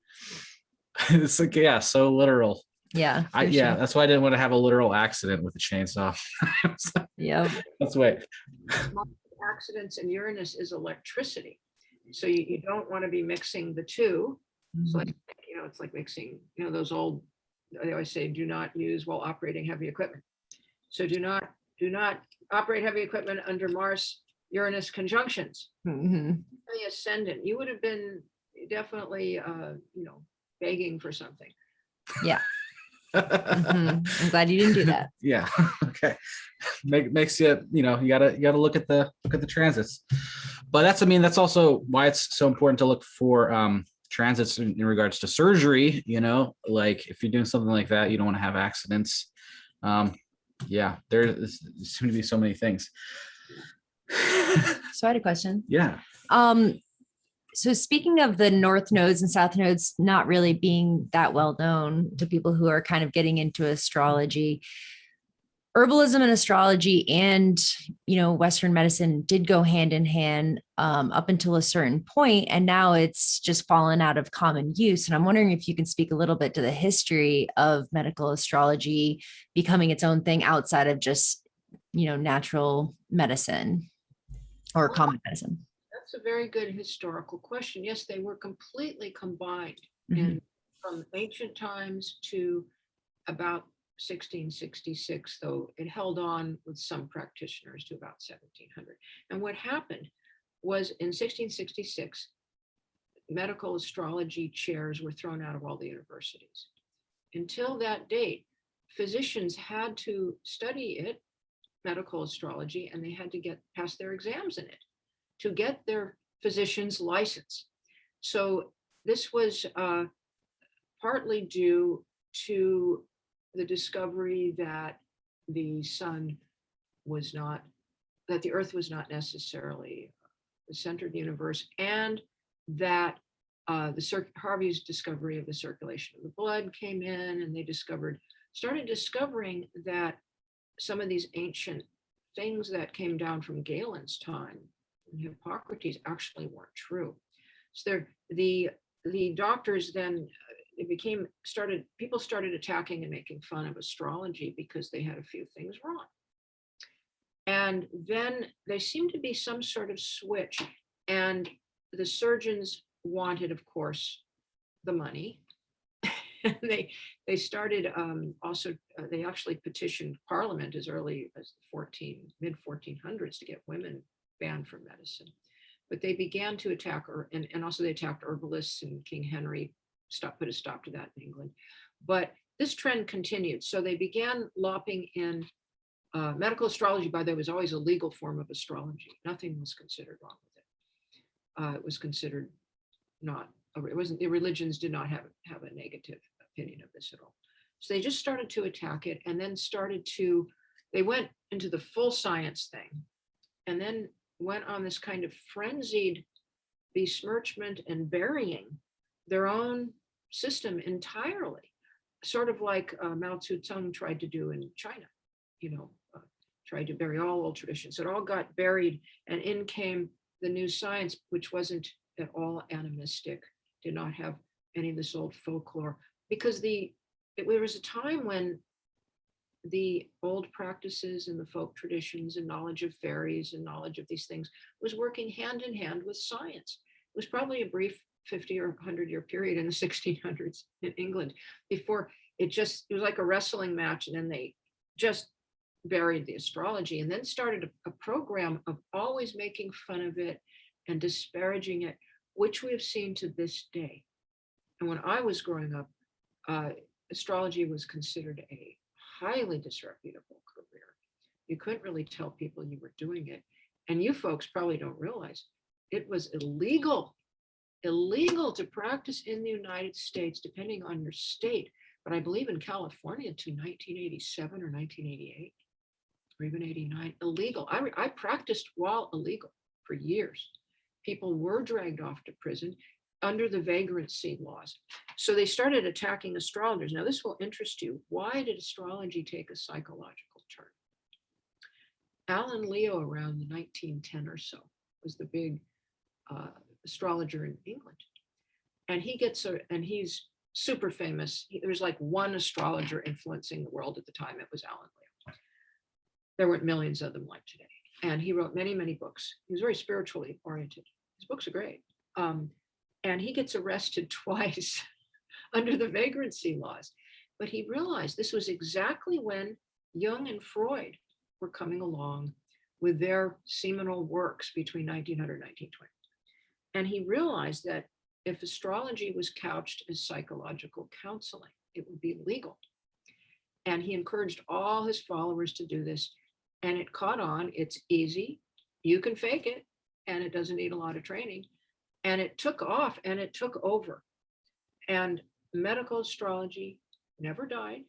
It's like, yeah, so literal. Yeah. Yeah, that's why I didn't want to have a literal accident with the chainsaw. Yeah. That's why. Accidents in Uranus is electricity. So you don't want to be mixing the two. So it's like mixing, those old, they always say, do not use while operating heavy equipment. So do not operate heavy equipment under Mars Uranus conjunctions. The ascendant, you would have been definitely begging for something. Yeah. I'm glad you didn't do that. Yeah. Okay. Makes you, you gotta look at the transits. But that's also why it's so important to look for transits in regards to surgery. Like if you're doing something like that, you don't want to have accidents. Yeah, there's going to be so many things. So I had a question. Yeah. So speaking of the North nodes and South nodes not really being that well known to people who are kind of getting into astrology, herbalism and astrology and, Western medicine did go hand in hand up until a certain point, and now it's just fallen out of common use. And I'm wondering if you can speak a little bit to the history of medical astrology becoming its own thing outside of just, natural medicine or common medicine. That's a very good historical question. Yes, they were completely combined from ancient times to about 1666, though it held on with some practitioners to about 1700. And what happened was in 1666, medical astrology chairs were thrown out of all the universities. Until that date, physicians had to study it, medical astrology, and they had to pass their exams in it to get their physician's license. So this was partly due to the discovery that the earth was not necessarily the center of the universe, and that Harvey's discovery of the circulation of the blood came in, and they started discovering that some of these ancient things that came down from Galen's time, Hippocrates, actually weren't true. So the doctors then people started attacking and making fun of astrology because they had a few things wrong. And then there seemed to be some sort of switch, and the surgeons wanted, of course, the money. They started they actually petitioned Parliament as early as the mid 1400s to get women banned from medicine. But they began to attack, and also they attacked herbalists, and King Henry put a stop to that in England. But this trend continued. So they began lopping in medical astrology. By the way, was always a legal form of astrology. Nothing was considered wrong with it. It was considered the religions did not have a negative opinion of this at all. So they just started to attack it, and then they went into the full science thing, and then went on this kind of frenzied besmirchment and burying their own system entirely, sort of like Mao Zedong tried to do in China, tried to bury all old traditions. It all got buried, and in came the new science, which wasn't at all animistic, did not have any of this old folklore, because there was a time when the old practices and the folk traditions and knowledge of fairies and knowledge of these things was working hand in hand with science. It was probably a brief 50 or 100-year period in the 1600s in England before it was like a wrestling match, and then they just buried the astrology, and then started a program of always making fun of it and disparaging it, which we have seen to this day. And when I was growing up, astrology was considered a highly disreputable career. You couldn't really tell people you were doing it. And you folks probably don't realize it was illegal to practice in the United States, depending on your state. But I believe in California to 1987 or 1988, or even 89, illegal. I practiced while illegal for years. People were dragged off to prison under the vagrancy laws. So they started attacking astrologers. Now, this will interest you. Why did astrology take a psychological turn? Alan Leo, around the 1910 or so, was the big astrologer in England. And he's super famous. There was like one astrologer influencing the world at the time. It was Alan Leo. There weren't millions of them like today. And he wrote many, many books. He was very spiritually oriented. His books are great. And he gets arrested twice under the vagrancy laws. But he realized this was exactly when Jung and Freud were coming along with their seminal works between 1900 and 1920. And he realized that if astrology was couched as psychological counseling, it would be legal. And he encouraged all his followers to do this. And it caught on. It's easy. You can fake it. And it doesn't need a lot of training. And it took off and it took over. And medical astrology never died.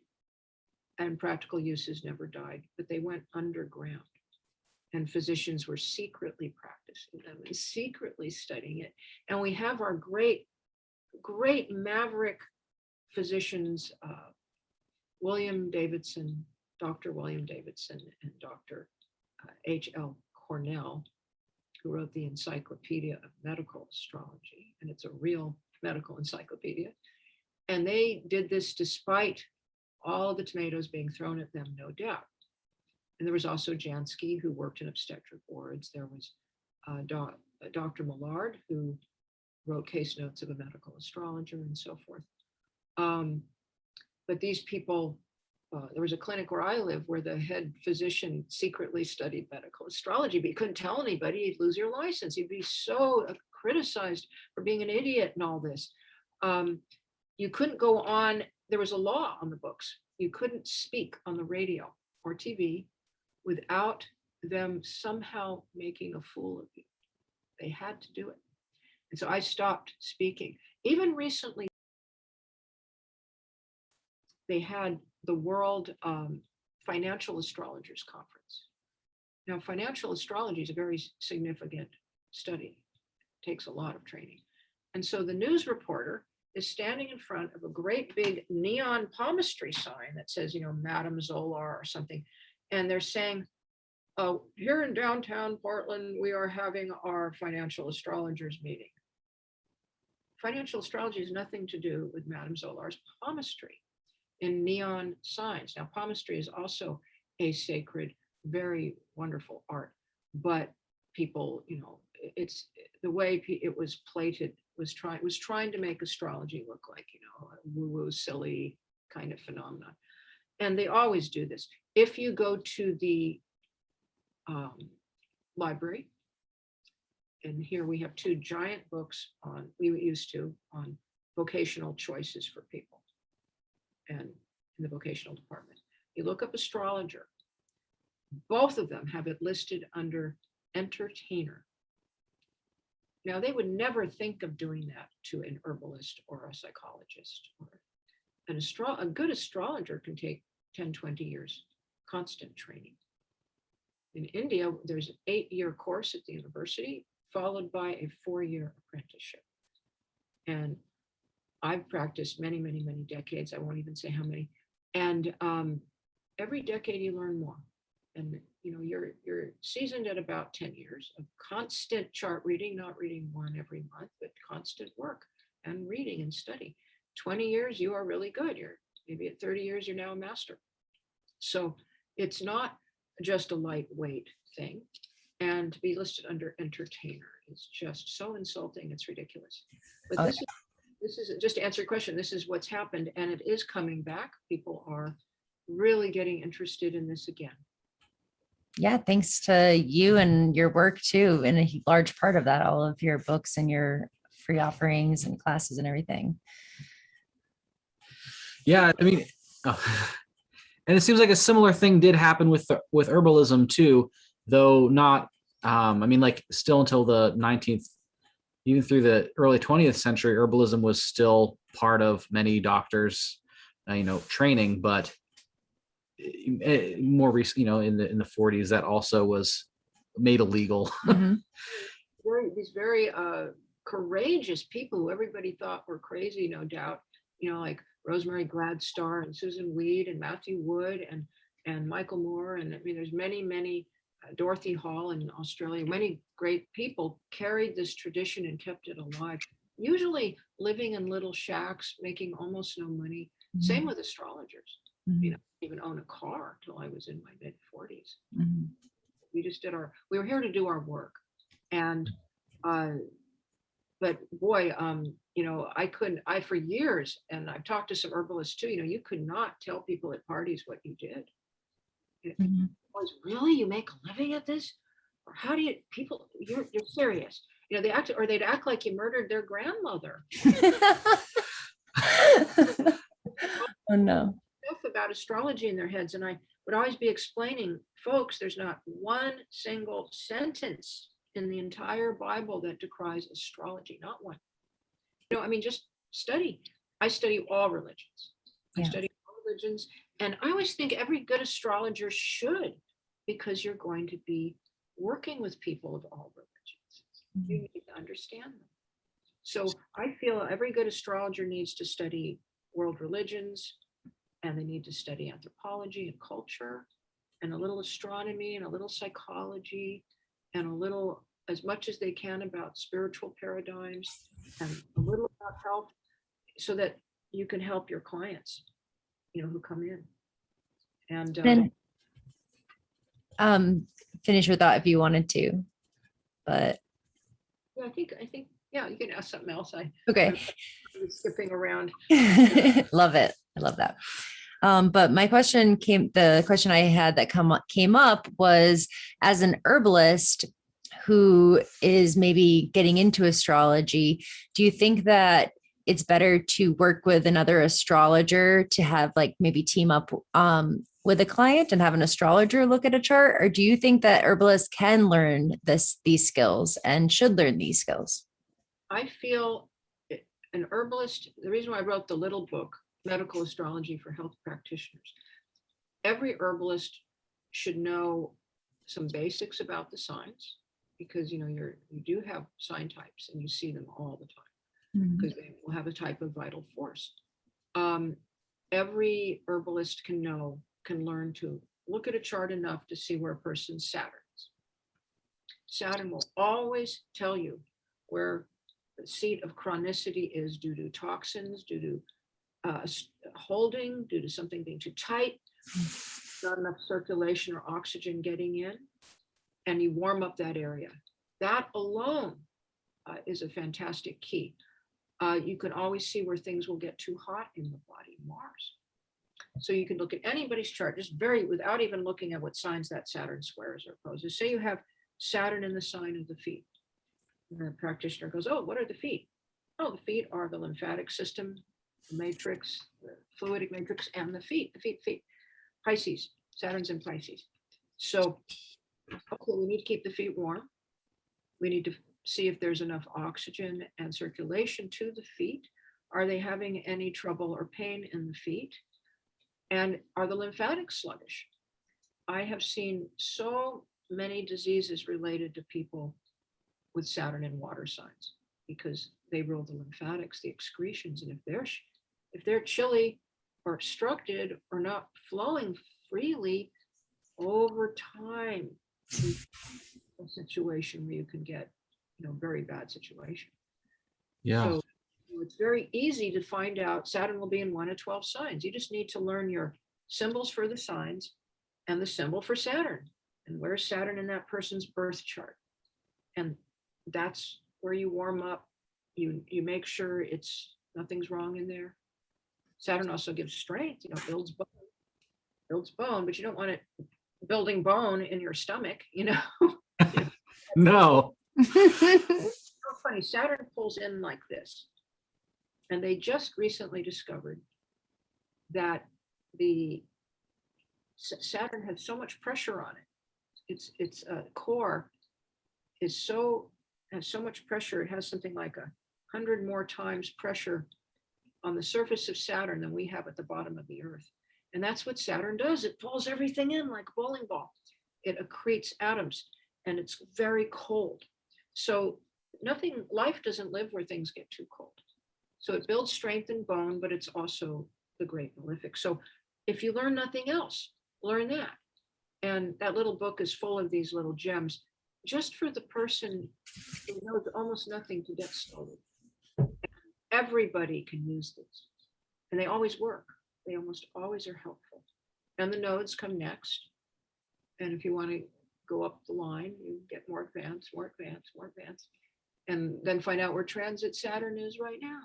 And practical uses never died. But they went underground. And physicians were secretly practicing them and secretly studying it. And we have our great maverick physicians, William Davidson, Dr. William Davidson, and Dr. H.L. Cornell, who wrote the Encyclopedia of Medical Astrology. And it's a real medical encyclopedia. And they did this despite all the tomatoes being thrown at them, no doubt. And there was also Jansky, who worked in obstetric wards. There was Dr. Millard, who wrote case notes of a medical astrologer and so forth. But these people, there was a clinic where I live where the head physician secretly studied medical astrology, but he couldn't tell anybody. He'd lose your license. He'd be so criticized for being an idiot and all this. You couldn't go on. There was a law on the books. You couldn't speak on the radio or TV without them somehow making a fool of you. They had to do it. And so I stopped speaking. Even recently, they had the World Financial Astrologers Conference. Now, financial astrology is a very significant study. It takes a lot of training. And so the news reporter is standing in front of a great big neon palmistry sign that says, Madame Zolar or something. And they're saying, here in downtown Portland, we are having our financial astrologers meeting. Financial astrology has nothing to do with Madame Zolar's palmistry in neon signs. Now, palmistry is also a sacred, very wonderful art, but people, it's the way it was plated was trying to make astrology look like, a woo-woo, silly kind of phenomenon. And they always do this. If you go to the library, and here we have two giant books on vocational choices for people and in the vocational department. You look up astrologer. Both of them have it listed under entertainer. Now, they would never think of doing that to an herbalist or a psychologist. A good astrologer can take 10, 20 years, constant training. In India, there's an 8-year course at the university, followed by a 4-year apprenticeship. And I've practiced many, many, many decades. I won't even say how many. And every decade you learn more. And you're seasoned at about 10 years of constant chart reading, not reading one every month, but constant work and reading and study. 20 years, you are really good. Maybe at 30 years, you're now a master. So it's not just a lightweight thing. And to be listed under entertainer is just so insulting. It's ridiculous. But this is just to answer your question. This is what's happened, and it is coming back. People are really getting interested in this again. Yeah, thanks to you and your work too, and a large part of that, all of your books and your free offerings and classes and everything. Yeah, I mean, and it seems like a similar thing did happen with herbalism too, though not. Still until the 19th, even through the early 20th century, herbalism was still part of many doctors, training, but more recent, in the 40s, that also was made illegal. Mm-hmm. These very courageous people who everybody thought were crazy, no doubt, like Rosemary Gladstar and Susan Weed and Matthew Wood and Michael Moore. And I mean, there's many, Dorothy Hall in Australia, many great people carried this tradition and kept it alive, usually living in little shacks, making almost no money. Mm-hmm. Same with astrologers. Mm-hmm. Even own a car till I was in my mid 40s. Mm-hmm. We were here to do our work. And, but boy, for years, and I've talked to some herbalists too, you could not tell people at parties what you did. Mm-hmm. Was really, you make a living at this? Or how do you're serious. They'd act like you murdered their grandmother. Oh no. about astrology in their heads. And I would always be explaining, folks, there's not one single sentence in the entire Bible that decries astrology, not one. I mean, just study. I study all religions. I study all religions. And I always think every good astrologer should, because you're going to be working with people of all religions. You need to understand them. So I feel every good astrologer needs to study world religions, and they need to study anthropology and culture, and a little astronomy and a little psychology, and a little, as much as they can, about spiritual paradigms, and a little about health, so that you can help your clients, who come in. And finish your thought if you wanted to, but yeah, I think you can ask something else. Okay. I'm skipping around. Love it. I love that. But the question I had that came up was, as an herbalist who is maybe getting into astrology, do you think that it's better to work with another astrologer to have maybe team up with a client and have an astrologer look at a chart? Or do you think that herbalists can learn these skills and should learn these skills? I feel an herbalist, the reason why I wrote the little book, Medical Astrology for Health Practitioners, every herbalist should know some basics about the signs, because you do have sign types and you see them all the time, because they will have a type of vital force. Every herbalist can learn to look at a chart enough to see where a person's Saturn is. Saturn will always tell you where the seat of chronicity is, due to toxins, due to holding, due to something being too tight, not enough circulation or oxygen getting in, and you warm up that area. That alone is a fantastic key. You can always see where things will get too hot in the body, Mars. So you can look at anybody's chart, without even looking at what signs that Saturn squares or opposes. Say you have Saturn in the sign of the feet. And the practitioner goes, oh, what are the feet? Oh, the feet are the lymphatic system, the matrix, the fluidic matrix, and the feet. Pisces, Saturn's in Pisces. So, okay, we need to keep the feet warm. We need to see if there's enough oxygen and circulation to the feet. Are they having any trouble or pain in the feet? And are the lymphatics sluggish? I have seen so many diseases related to people with Saturn in water signs, because they rule the lymphatics, the excretions. And if they're chilly or obstructed or not flowing freely, over time, a situation where you can get, very bad situation. Yeah. So it's very easy to find out Saturn will be in 1 of 12 signs. You just need to learn your symbols for the signs and the symbol for Saturn, and where's Saturn in that person's birth chart. And that's where you warm up. You make sure nothing's wrong in there. Saturn also gives strength, builds bone, but you don't want it building bone in your stomach, No. It's so funny. Saturn pulls in like this. And they just recently discovered that the Saturn has so much pressure on it. Its core has so much pressure. It has something like 100 more times pressure on the surface of Saturn than we have at the bottom of the Earth. And that's what Saturn does. It pulls everything in like a bowling ball. It accretes atoms, and it's very cold. So life doesn't live where things get too cold. So it builds strength and bone, but it's also the great malefic. So if you learn nothing else, learn that. And that little book is full of these little gems, just for the person who knows almost nothing to get started. Everybody can use these, and they always work. They almost always are helpful. And the nodes come next. And if you want to go up the line, you get more advanced, and then find out where transit Saturn is right now,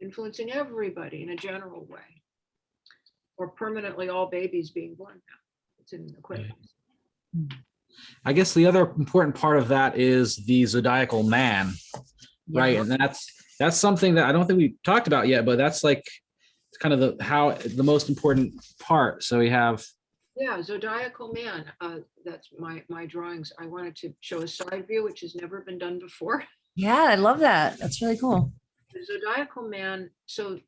influencing everybody in a general way, or permanently all babies being born now. It's in Aquarius. I guess the other important part of that is the zodiacal man, right? And that's something that I don't think we talked about yet, but that's It's kind of the most important part. So we have, Yeah, zodiacal man. That's my drawings. I wanted to show a side view, which has never been done before. Yeah, I love that. That's really cool. The zodiacal man. So,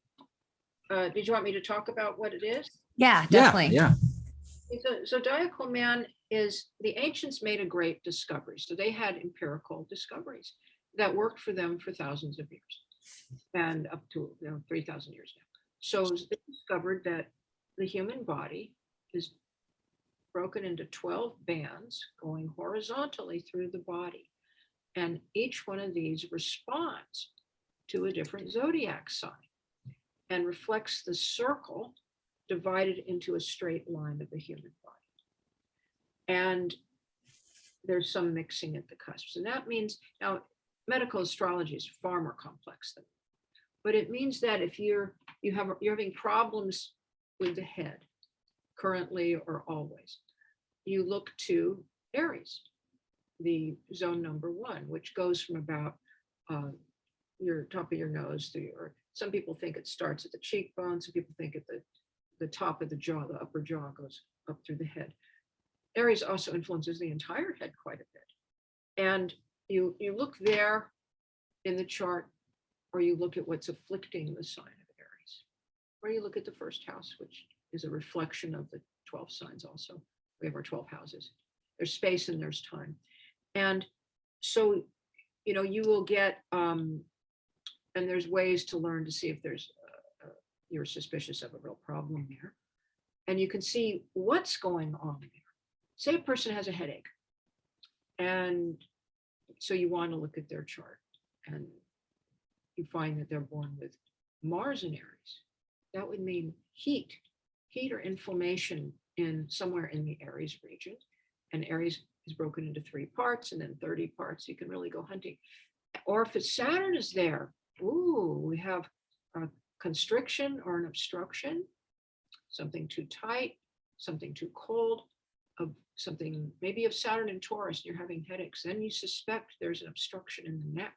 did you want me to talk about what it is? Yeah, definitely. yeah. So, zodiacal man is, the ancients made a great discovery. So they had empirical discoveries that worked for them for thousands of years, and up to 3,000 years now. So they discovered that the human body is broken into 12 bands going horizontally through the body. And each one of these responds to a different zodiac sign and reflects the circle divided into a straight line of the human body. And there's some mixing at the cusps. And that means, now, medical astrology is far more complex than that. But it means that if you're having problems with the head currently or always, you look to Aries, the zone number 1, which goes from about your top of your nose through your, some people think it starts at the cheekbone, some people think at the top of the jaw, the upper jaw goes up through the head. Aries also influences the entire head quite a bit. And you look there in the chart, or you look at what's afflicting the sign of Aries, or you look at the first house, which is a reflection of the 12 signs also. We have our 12 houses. There's space and there's time. And so, you will get, and there's ways to learn to see if there's, you're suspicious of a real problem there. And you can see what's going on there. Say a person has a headache, and so you want to look at their chart, and you find that they're born with Mars in Aries. That would mean heat or inflammation in somewhere in the Aries region. And Aries is broken into 3 parts and then 30 parts. You can really go hunting. Or if it's Saturn is there, we have a constriction or an obstruction, something too tight, something too cold, something maybe of Saturn and Taurus, and you're having headaches. Then you suspect there's an obstruction in the neck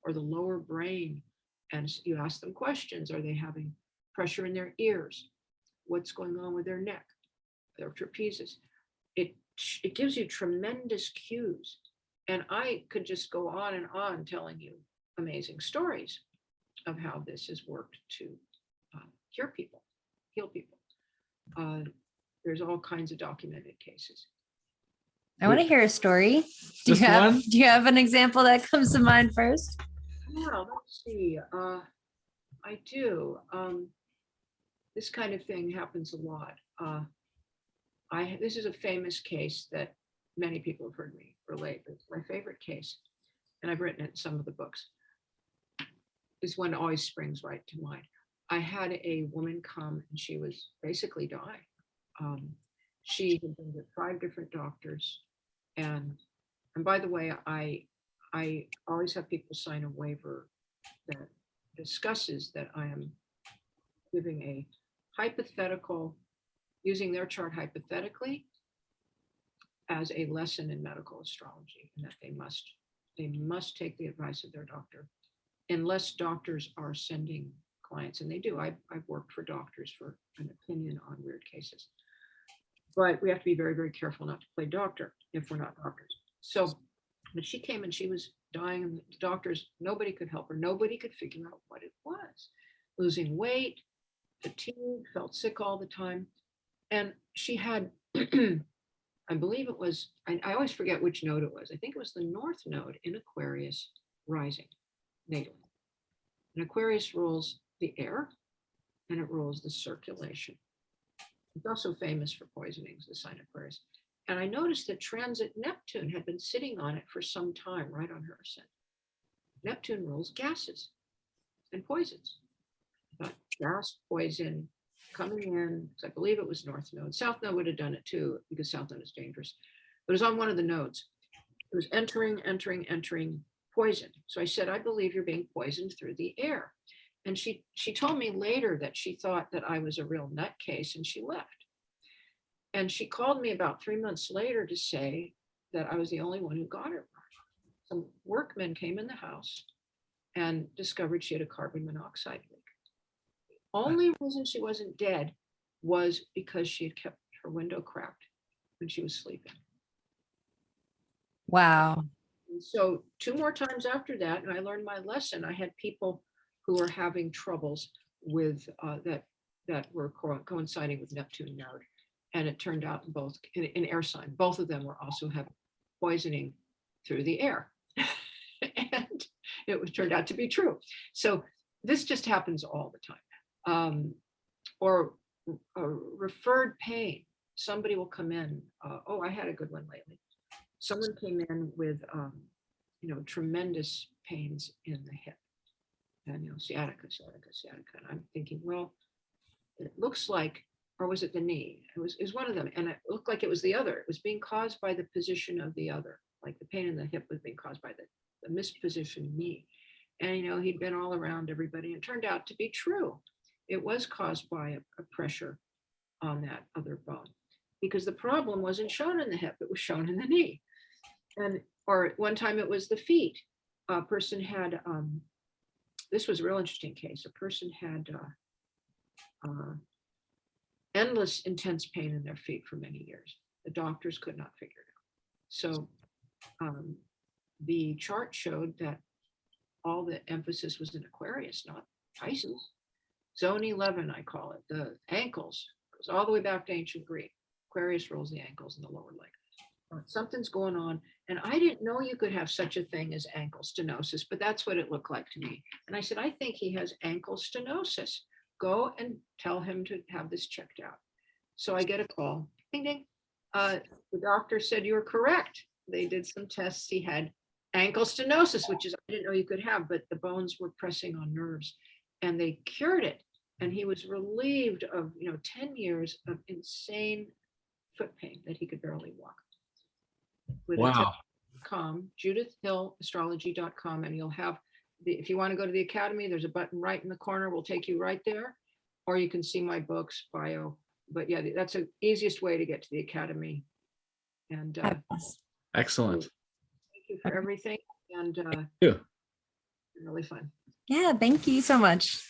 or the lower brain. And you ask them questions. Are they having pressure in their ears? What's going on with their neck, their trapezes? It gives you tremendous cues. And I could just go on and on telling you amazing stories of how this has worked to cure people, heal people. There's all kinds of documented cases. I want to hear a story. Do Just one? Do you have an example that comes to mind first? Well, let's see. I do. This kind of thing happens a lot. This is a famous case that many people have heard me relate. It's my favorite case, and I've written it in some of the books. This one always springs right to mind. I had a woman come, and she was basically dying. She had been to 5 different doctors, and by the way, I always have people sign a waiver that discusses that I am giving a hypothetical, using their chart hypothetically as a lesson in medical astrology, and that they must take the advice of their doctor, unless doctors are sending clients, and they do. I've worked for doctors for an opinion on weird cases, but we have to be very, very careful not to play doctor if we're not doctors. So, but she came and she was dying, and the doctors, nobody could help her. Nobody could figure out what it was. Losing weight, fatigue, felt sick all the time. And she had, I believe it was, I always forget which node it was. I think it was the North Node in Aquarius rising natally. And Aquarius rules the air, and it rules the circulation. It's also famous for poisonings, the sign Aquarius. And I noticed that transit Neptune had been sitting on it for some time, right on her ascent. Neptune rules gases and poisons. But gas, poison coming in, because I believe it was North Node. South Node would have done it too, because South Node is dangerous. But it was on one of the nodes. It was entering poison. So I said, I believe you're being poisoned through the air. And she told me later that she thought that I was a real nutcase, and she left. And she called me about 3 months later to say that I was the only one who got it. Some workmen came in the house and discovered she had a carbon monoxide leak. only reason she wasn't dead was because she had kept her window cracked when she was sleeping. Wow. And so 2 more times after that, and I learned my lesson. I had people who were having troubles with that were coinciding with Neptune node, and it turned out both in air sign, both of them were also having poisoning through the air, and it was turned out to be true. So this just happens all the time, or referred pain. Somebody will come in. Oh, I had a good one lately. Someone came in with, tremendous pains in the hip, and sciatica. And I'm thinking, well, it looks like, or was it the knee? It was one of them, and it looked like it was the other. It was being caused by the position of the other, like the pain in the hip was being caused by the mispositioned knee. And he'd been all around everybody, and it turned out to be true. It was caused by a pressure on that other bone, because the problem wasn't shown in the hip, it was shown in the knee. Or one time it was the feet. A person had, this was a real interesting case. A person had endless intense pain in their feet for many years. The doctors could not figure it out. So the chart showed that all the emphasis was in Aquarius, not Pisces. Zone 11, I call it. The ankles goes all the way back to ancient Greek. Aquarius rules the ankles and the lower leg. Something's going on. And I didn't know you could have such a thing as ankle stenosis, but that's what it looked like to me. And I said, I think he has ankle stenosis. Go and tell him to have this checked out. So I get a call. Ding, ding. The doctor said, you're correct. They did some tests. He had ankle stenosis, which is, I didn't know you could have, but the bones were pressing on nerves, and they cured it. And he was relieved of 10 years of insane foot pain that he could barely walk. With Wow. Judith Hill, astrology.com, and you'll have if you want to go to the Academy, there's a button right in the corner. We'll take you right there, or you can see my books, bio. But yeah, that's the easiest way to get to the Academy. And Excellent. thank you for everything. And you. really fun. Yeah, thank you so much.